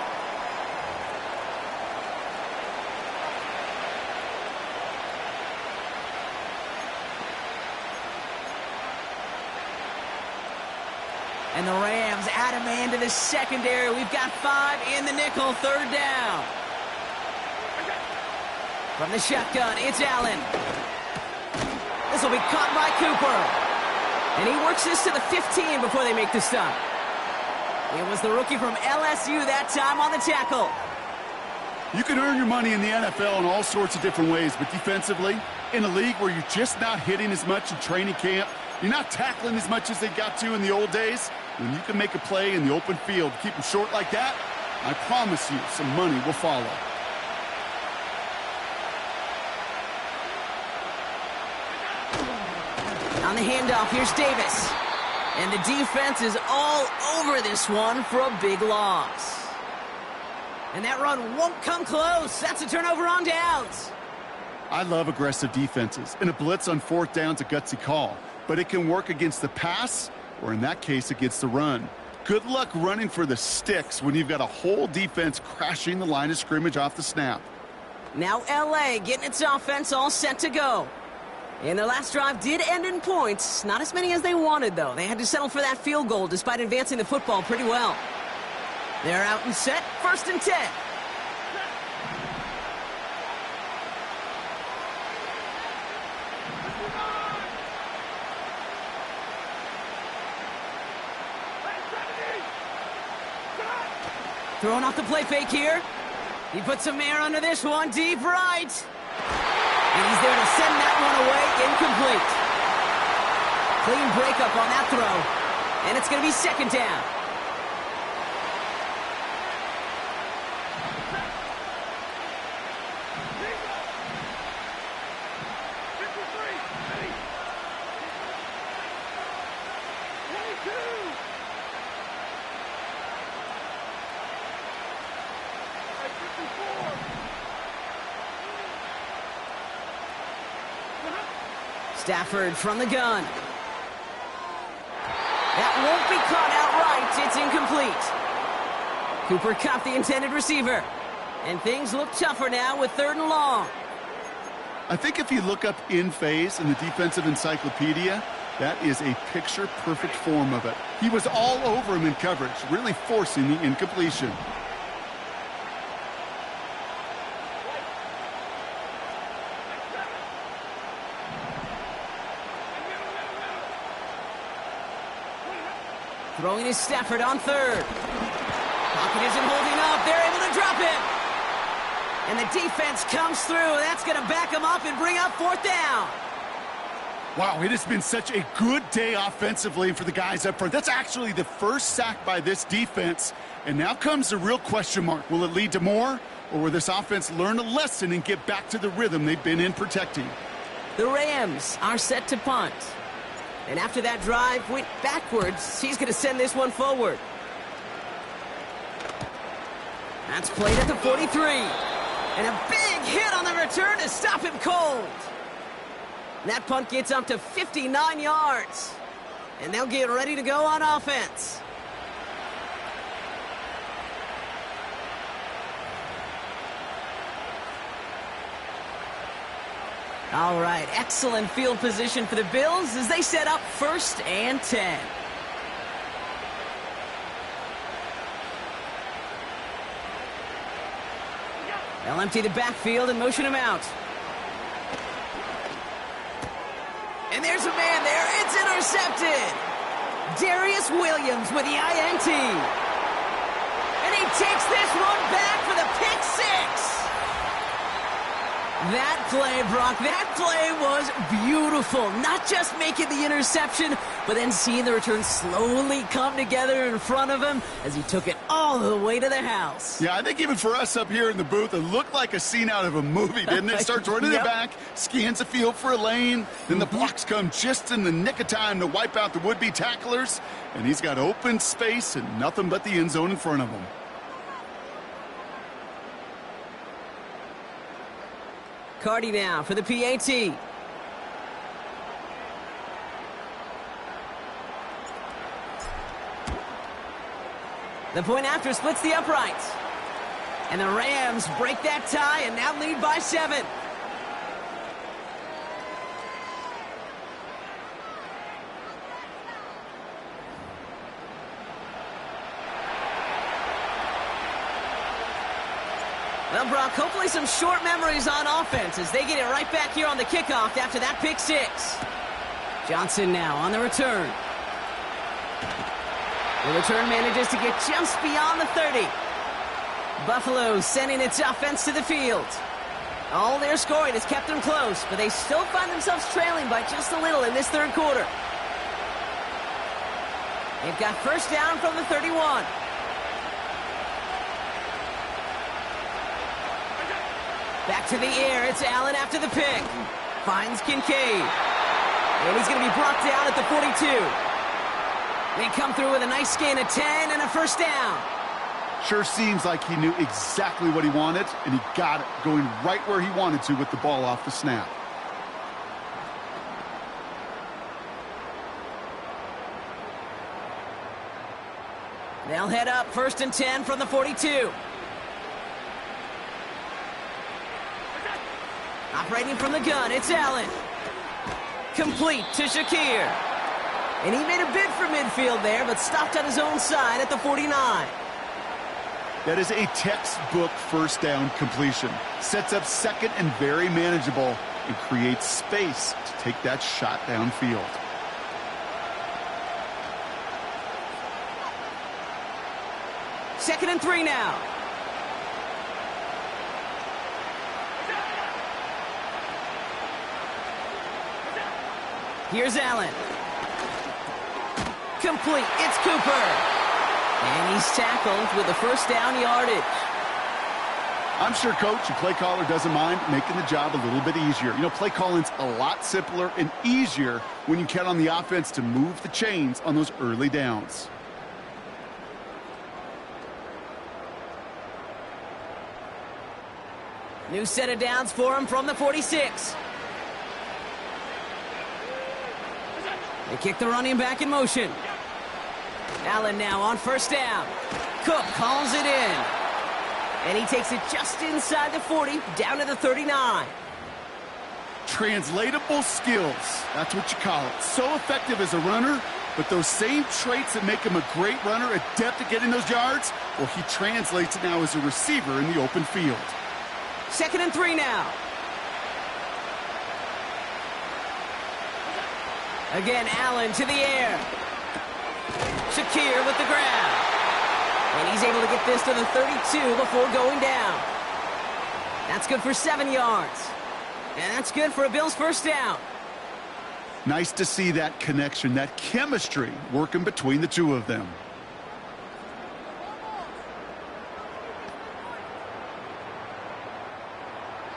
And the Rams add a man to the secondary. We've got 5 in the nickel, 3rd down. From the shotgun, it's Allen. This will be caught by Cooper. And he works this to the 15 before they make the stop. It was the rookie from LSU that time on the tackle. You can earn your money in the NFL in all sorts of different ways, but defensively, in a league where you're just not hitting as much in training camp, you're not tackling as much as they got to in the old days, when you can make a play in the open field, keep them short like that, I promise you some money will follow. On the handoff, here's Davis. And the defense is all over this one for a big loss. And that run won't come close. That's a turnover on downs. I love aggressive defenses, and a blitz on 4th down's a gutsy call. But it can work against the pass, or in that case, against the run. Good luck running for the sticks when you've got a whole defense crashing the line of scrimmage off the snap. Now L.A. getting its offense all set to go. And their last drive did end in points. Not as many as they wanted, though. They had to settle for that field goal despite advancing the football pretty well. They're out and set, 1st and 10. Throwing off the play fake here. He puts some air under this one, deep right. And he's there to send that one away, incomplete. Clean breakup on that throw. And it's going to be 2nd down. Stafford from the gun. That won't be caught outright. It's incomplete. Cooper cuffed the intended receiver. And things look tougher now with 3rd and long. I think if you look up in phase in the defensive encyclopedia, that is a picture-perfect form of it. He was all over him in coverage, really forcing the incompletion. Throwing is Stafford on 3rd. Pocket isn't holding up. They're able to drop him. And the defense comes through. That's going to back them up and bring up 4th down. Wow, it has been such a good day offensively for the guys up front. That's actually the first sack by this defense. And now comes the real question mark. Will it lead to more? Or will this offense learn a lesson and get back to the rhythm they've been in protecting? The Rams are set to punt. And after that drive went backwards, he's going to send this one forward. That's played at the 43. And a big hit on the return to stop him cold. And that punt gets up to 59 yards. And they'll get ready to go on offense. All right, excellent field position for the Bills as they set up 1st and 10. They'll empty the backfield and motion him out. And there's a man there. It's intercepted. Darius Williams with the INT. And he takes this one back for the pick 6. That play, Brock, that play was beautiful. Not just making the interception, but then seeing the return slowly come together in front of him as he took it all the way to the house. Yeah, I think even for us up here in the booth, it looked like a scene out of a movie, didn't it? Starts running it back, scans the field for a lane, then the blocks come just in the nick of time to wipe out the would-be tacklers, and he's got open space and nothing but the end zone in front of him. Cardi now for the PAT. The point after splits the uprights. And the Rams break that tie and now lead by 7. Well, Brock, hopefully some short memories on offense as they get it right back here on the kickoff after that pick 6. Johnson now on the return. The return manages to get just beyond the 30. Buffalo sending its offense to the field. All their scoring has kept them close, but they still find themselves trailing by just a little in this 3rd quarter. They've got 1st down from the 31. Back to the air, it's Allen after the pick. Finds Kincaid. And he's going to be brought down at the 42. They come through with a nice gain of 10 and a 1st down. Sure seems like he knew exactly what he wanted, and he got it, going right where he wanted to with the ball off the snap. They'll head up 1st and 10 from the 42. Operating from the gun, it's Allen. Complete to Shakir. And he made a bid for midfield there, but stopped on his own side at the 49. That is a textbook 1st down completion. Sets up 2nd and very manageable and creates space to take that shot downfield. Second and 3 now. Here's Allen. Complete. It's Cooper. And he's tackled with a 1st down yardage. I'm sure coach and play caller doesn't mind making the job a little bit easier. You know, play calling's a lot simpler and easier when you count on the offense to move the chains on those early downs. New set of downs for him from the 46. They kick the running back in motion. Allen now on 1st down. Cook calls it in. And he takes it just inside the 40, down to the 39. Translatable skills. That's what you call it. So effective as a runner, but those same traits that make him a great runner, adept at getting those yards, well, he translates it now as a receiver in the open field. 2nd and 3 now. Again, Allen to the air. Shakir with the grab. And he's able to get this to the 32 before going down. That's good for 7 yards. And that's good for a Bills first down. Nice to see that connection, that chemistry working between the two of them.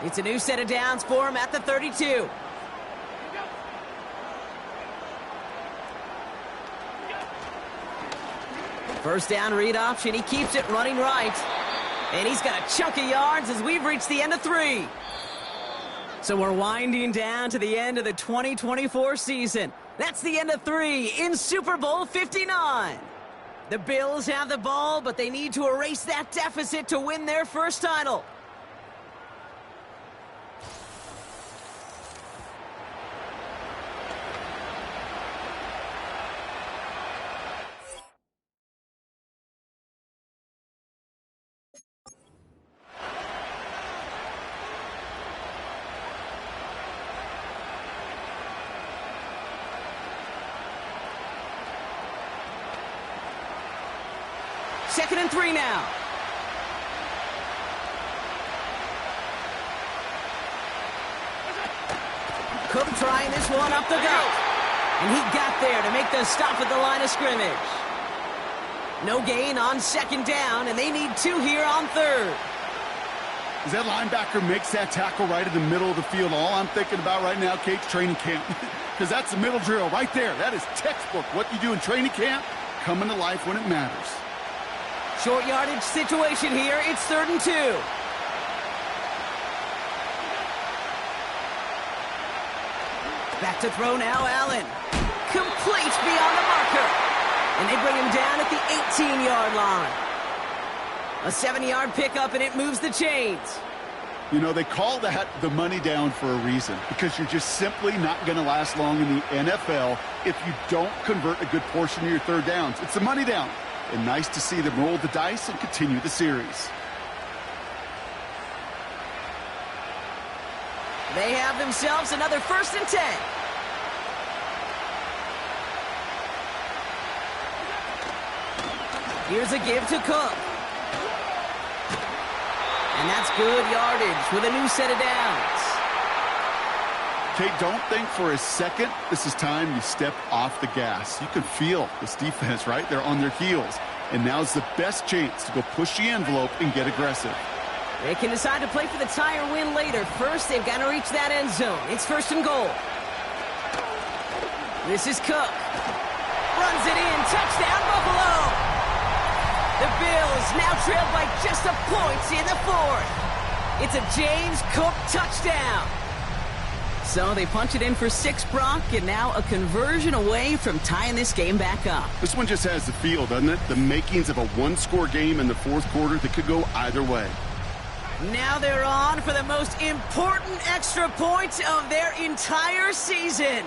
It's a new set of downs for him at the 32. First down read option. He keeps it running right. And he's got a chunk of yards as we've reached the end of 3. So we're winding down to the end of the 2024 season. That's the end of 3 in Super Bowl 59. The Bills have the ball, but they need to erase that deficit to win their first title. Second and 3 now. Cook trying this one up the gut. And he got there to make the stop at the line of scrimmage. No gain on second down, and they need 2 here on third. As that linebacker makes that tackle right in the middle of the field, all I'm thinking about right now, Kate's training camp. Because that's the middle drill right there. That is textbook. What you do in training camp, coming to life when it matters. Short yardage situation here. It's 3rd and 2. Back to throw now, Allen. Complete beyond the marker. And they bring him down at the 18-yard line. A 7-yard pickup, and it moves the chains. You know, they call that the money down for a reason, because you're just simply not going to last long in the NFL if you don't convert a good portion of your third downs. It's the money down. And nice to see them roll the dice and continue the series. They have themselves another 1st and 10. Here's a give to Cook. And that's good yardage with a new set of downs. Kate, don't think for a second this is time you step off the gas. You can feel this defense, right? They're on their heels. And now's the best chance to go push the envelope and get aggressive. They can decide to play for the tie or win later. First, they've got to reach that end zone. It's 1st and goal. This is Cook. Runs it in. Touchdown, Buffalo. The Bills now trail by just a point in the 4th. It's a James Cook touchdown. So they punch it in for 6, Brock, and now a conversion away from tying this game back up. This one just has the feel, doesn't it? The makings of a one-score game in the 4th quarter that could go either way. Now they're on for the most important extra point of their entire season.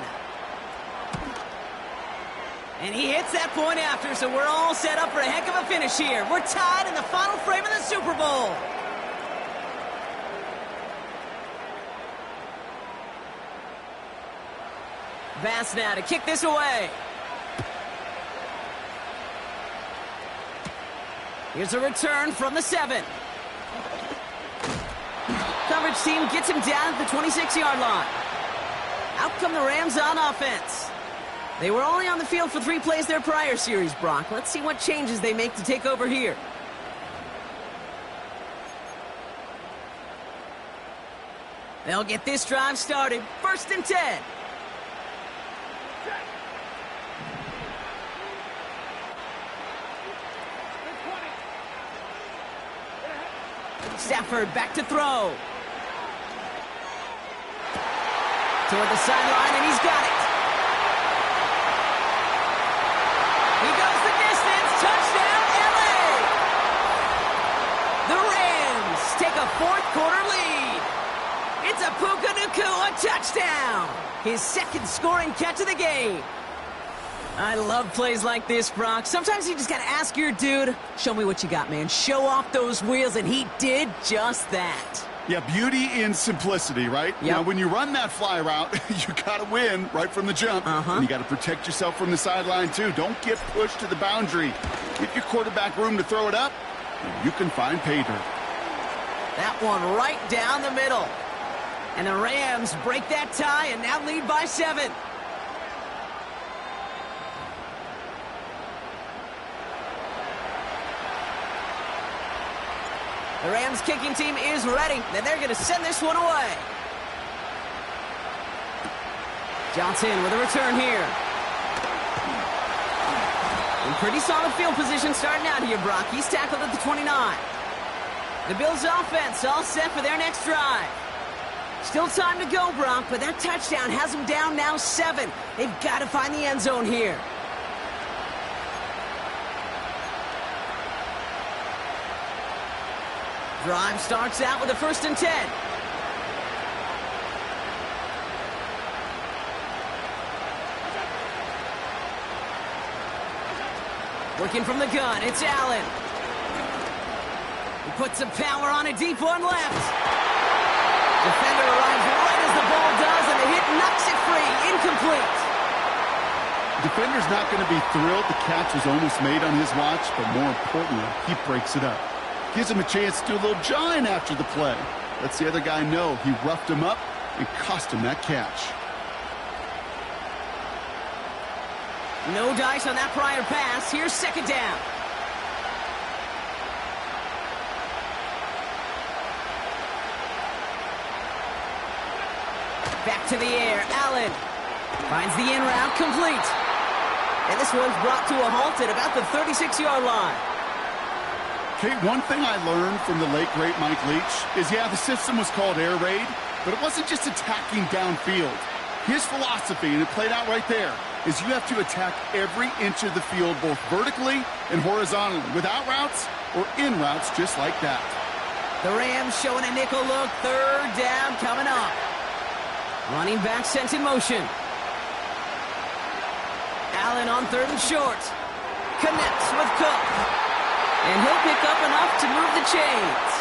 And he hits that point after, so we're all set up for a heck of a finish here. We're tied in the final frame of the Super Bowl. Bass now to kick this away. Here's a return from the 7. Coverage team gets him down at the 26-yard line. Out come the Rams on offense. They were only on the field for 3 plays their prior series, Brock. Let's see what changes they make to take over here. They'll get this drive started. 1st and 10. Stafford back to throw. Toward the sideline, and he's got it. He goes the distance. Touchdown, LA! The Rams take a 4th quarter lead. It's a Puka Nacua touchdown. His 2nd scoring catch of the game. I love plays like this, Brock. Sometimes you just got to ask your dude, show me what you got, man. Show off those wheels, and he did just that. Yeah, beauty in simplicity, right? Yep. Now, when you run that fly route, you got to win right from the jump. And you got to protect yourself from the sideline, too. Don't get pushed to the boundary. Give your quarterback room to throw it up, and you can find pay dirt. That one right down the middle. And the Rams break that tie and now lead by 7. The Rams kicking team is ready, and they're going to send this one away. Johnson with a return here. In pretty solid field position starting out here, Brock. He's tackled at the 29. The Bills offense all set for their next drive. Still time to go, Brock, but that touchdown has them down now 7. They've got to find the end zone here. Drive starts out with a 1st and 10. Working from the gun, it's Allen. He puts some power on it, deep one left. Defender arrives right as the ball does, and the hit knocks it free. Incomplete. Defender's not going to be thrilled the catch was almost made on his watch, but more importantly, he breaks it up. Gives him a chance to do a little jawing after the play. Lets the other guy know he roughed him up and cost him that catch. No dice on that prior pass. Here's 2nd down. Back to the air. Allen finds the in route complete. And this one's brought to a halt at about the 36-yard line. Okay, one thing I learned from the late, great Mike Leach is, yeah, the system was called air raid, but it wasn't just attacking downfield. His philosophy, and it played out right there, is you have to attack every inch of the field, both vertically and horizontally, with out routes or in routes just like that. The Rams showing a nickel look. 3rd down coming up. Running back sent in motion. Allen on 3rd and short. Connects with Cook. And he'll pick up enough to move the chains.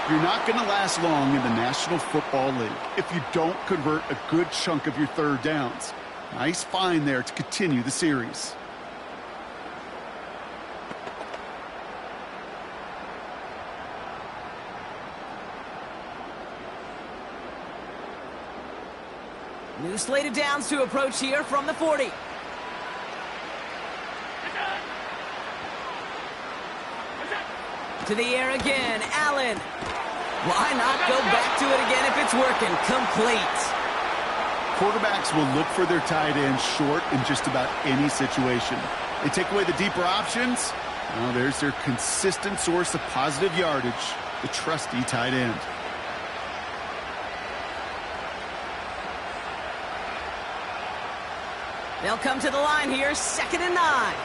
You're not going to last long in the National Football League if you don't convert a good chunk of your 3rd downs. Nice find there to continue the series. New slate of downs to approach here from the 40. To the air again, Allen. Why not go back to it again if it's working? Complete. Quarterbacks will look for their tight end short in just about any situation. They take away the deeper options. Well, there's their consistent source of positive yardage, the trusty tight end. They'll come to the line here, 2nd and 9.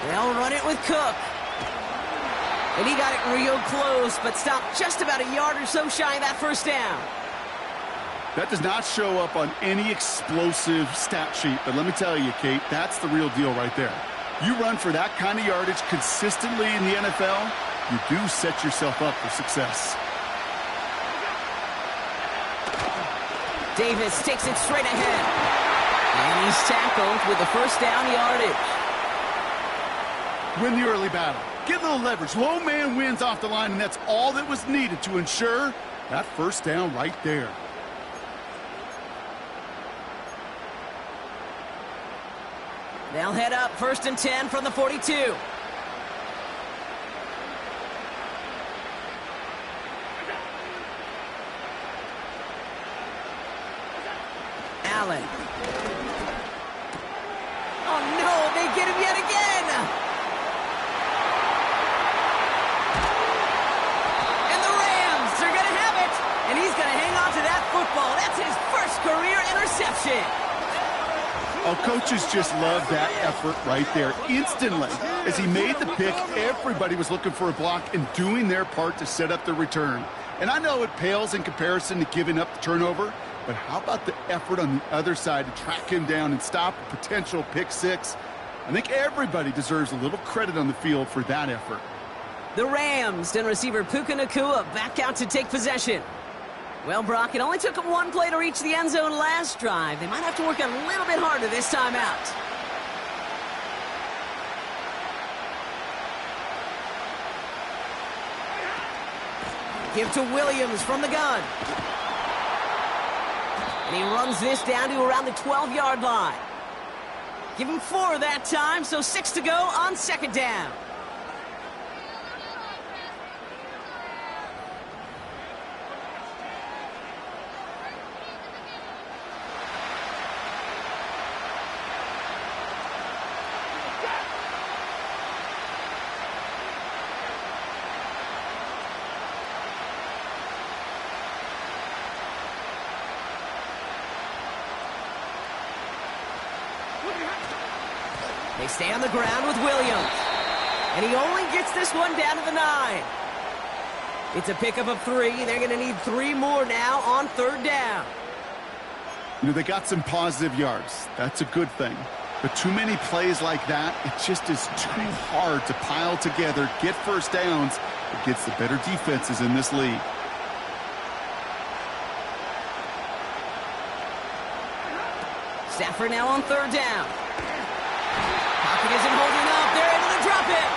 They'll run it with Cook. And he got it real close, but stopped just about a yard or so shy of that 1st down. That does not show up on any explosive stat sheet, but let me tell you, Kate, that's the real deal right there. You run for that kind of yardage consistently in the NFL, you do set yourself up for success. Davis takes it straight ahead. And he's tackled with the 1st down yardage. Win the early battle. Get a little leverage. Low man wins off the line, and that's all that was needed to ensure that 1st down right there. They'll head up 1st and 10 from the 42. Allen. Oh no, they get him yet again. And the Rams are going to have it. And he's going to hang on to that football. That's his 1st career interception. Oh, coaches just love that effort right there. Instantly, as he made the pick, everybody was looking for a block and doing their part to set up the return. And I know it pales in comparison to giving up the turnover, but how about the effort on the other side to track him down and stop a potential pick 6? I think everybody deserves a little credit on the field for that effort. The Rams and receiver Puka Nacua back out to take possession. Well, Brock, it only took them 1 play to reach the end zone last drive. They might have to work a little bit harder this time out. Give to Williams from the gun. And he runs this down to around the 12-yard line. Give him 4 that time, so 6 to go on second down. They stay on the ground with Williams. And he only gets this one down to the 9. It's a pickup of 3. They're going to need 3 more now on third down. You know, they got some positive yards. That's a good thing. But too many plays like that, it just is too hard to pile together, get first downs against the better defenses in this league. Stafford now on third down. Pocket isn't holding up. They're able to drop it.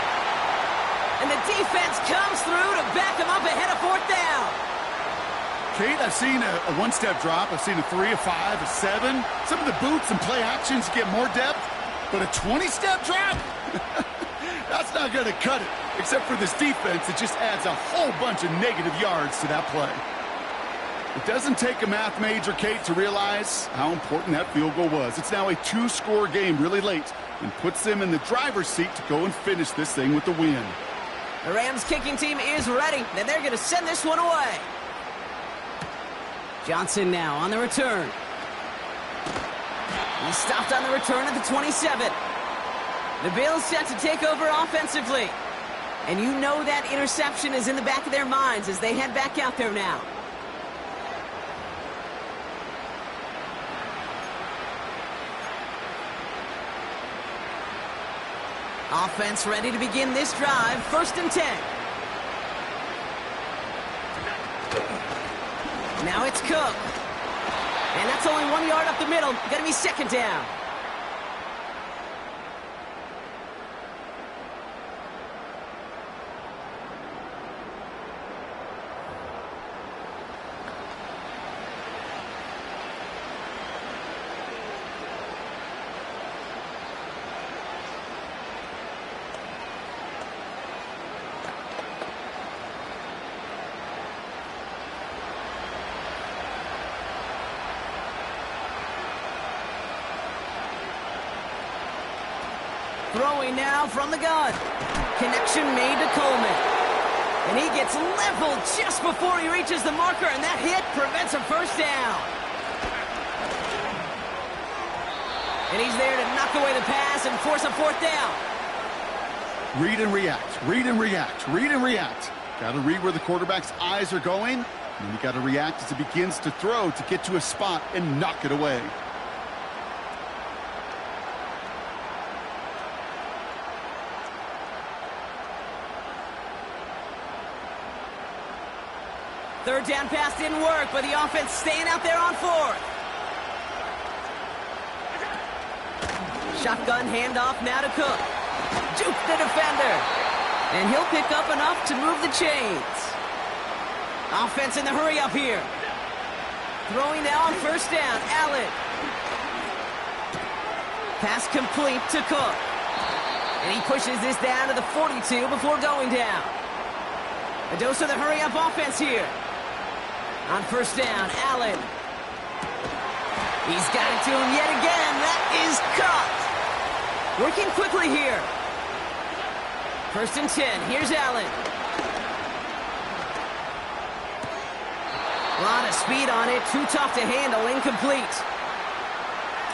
And the defense comes through to back him up ahead of fourth down. Kate, I've seen a one-step drop. I've seen a 3, a 5, a 7. Some of the boots and play actions get more depth. But a 20-step drop? That's not going to cut it. Except for this defense, it just adds a whole bunch of negative yards to that play. It doesn't take a math major, Kate, to realize how important that field goal was. It's now a 2-score game really late and puts them in the driver's seat to go and finish this thing with the win. The Rams kicking team is ready, and they're going to send this one away. Johnson now on the return. He's stopped on the return at the 27. The Bills set to take over offensively. And you know that interception is in the back of their minds as they head back out there now. Offense ready to begin this drive. 1st and 10. Now it's Cook. And that's only 1 yard up the middle. Going to be second down. Throwing now from the gun. Connection made to Coleman. And he gets leveled just before he reaches the marker, and that hit prevents a first down. And he's there to knock away the pass and force a fourth down. Read and react, read and react, read and react. Got to read where the quarterback's eyes are going, and you got to react as it begins to throw to get to a spot and knock it away. Third down pass didn't work, but the offense staying out there on 4th. Shotgun handoff now to Cook. Juke the defender. And he'll pick up enough to move the chains. Offense in the hurry up here. Throwing now on 1st down. Allen. Pass complete to Cook. And he pushes this down to the 42 before going down. A dose of the hurry up offense here. On 1st down, Allen. He's got it to him yet again. That is caught. Working quickly here. 1st and 10. Here's Allen. A lot of speed on it. Too tough to handle. Incomplete.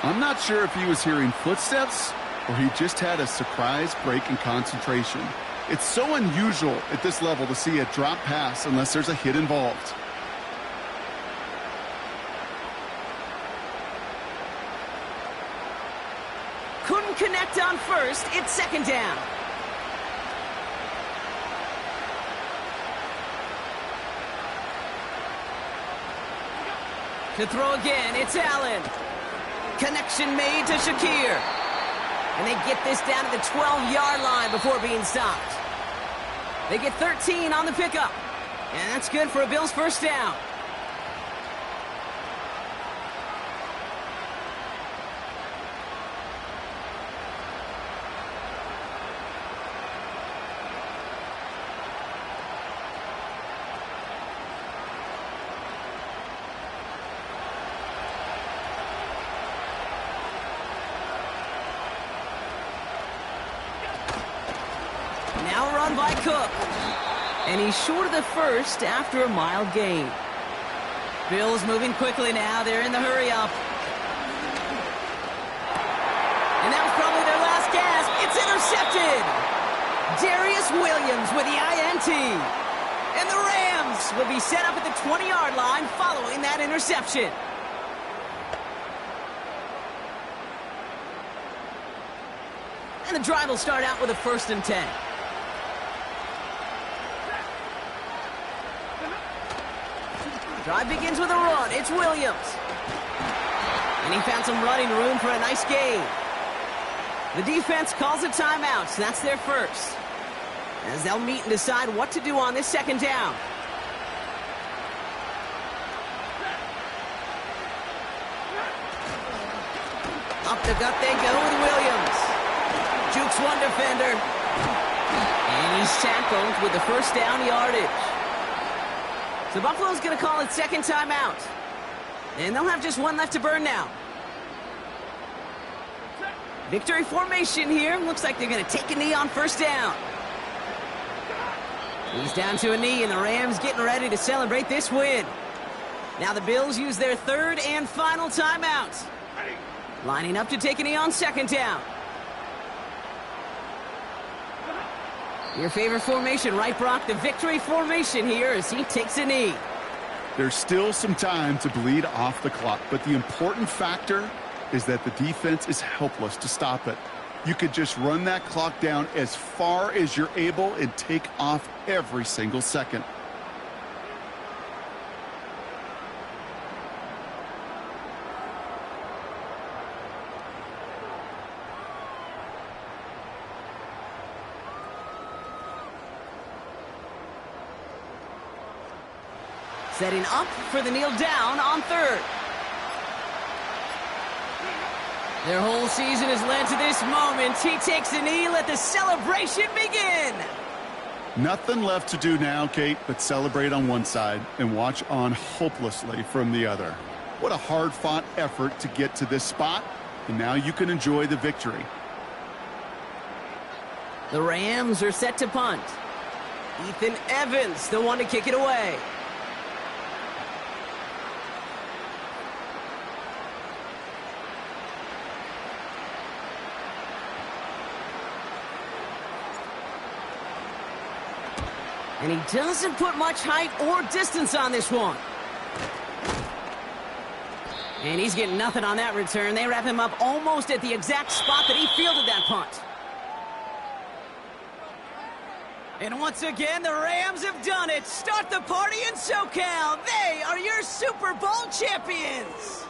I'm not sure if he was hearing footsteps or he just had a surprise break in concentration. It's so unusual at this level to see a drop pass unless there's a hit involved. Couldn't connect on 1st. It's 2nd down. To throw again, it's Allen. Connection made to Shakir. And they get this down to the 12-yard line before being stopped. They get 13 on the pickup. And that's good for a Bills first down. Now run by Cook. And he's short of the first after a mild gain. Bills moving quickly now. They're in the hurry-up. And that was probably their last gasp. It's intercepted. Darius Williams with the INT. And the Rams will be set up at the 20-yard line following that interception. And the drive will start out with a 1st and 10. Drive begins with a run. It's Williams. And he found some running room for a nice gain. The defense calls a timeout. So that's their first. As they'll meet and decide what to do on this 2nd down. Up the gut they go with Williams. Jukes one defender. And he's tackled with the 1st down yardage. So Buffalo's going to call it 2nd timeout. And they'll have just one left to burn now. Victory formation here. Looks like they're going to take a knee on 1st down. He's down to a knee, and the Rams getting ready to celebrate this win. Now the Bills use their 3rd and final timeout. Lining up to take a knee on 2nd down. Your favorite formation, right, Brock? The victory formation here as he takes a knee. There's still some time to bleed off the clock, but the important factor is that the defense is helpless to stop it. You could just run that clock down as far as you're able and take off every single second. Setting up for the kneel down on 3rd. Their whole season has led to this moment. He takes a knee. Let the celebration begin. Nothing left to do now, Kate, but celebrate on one side and watch on hopelessly from the other. What a hard-fought effort to get to this spot, and now you can enjoy the victory. The Rams are set to punt. Ethan Evans, the one to kick it away. And he doesn't put much height or distance on this one. And he's getting nothing on that return. They wrap him up almost at the exact spot that he fielded that punt. And once again, the Rams have done it. Start the party in SoCal. They are your Super Bowl champions.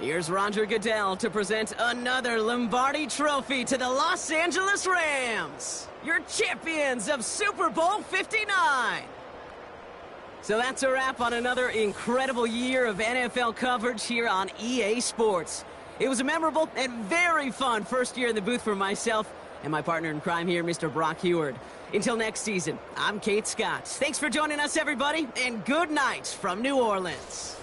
Here's Roger Goodell to present another Lombardi Trophy to the Los Angeles Rams, your champions of Super Bowl 59. So that's a wrap on another incredible year of NFL coverage here on EA Sports. It was a memorable and very fun first year in the booth for myself and my partner in crime here, Mr. Brock Huard. Until next season, I'm Kate Scott. Thanks for joining us, everybody, and good night from New Orleans.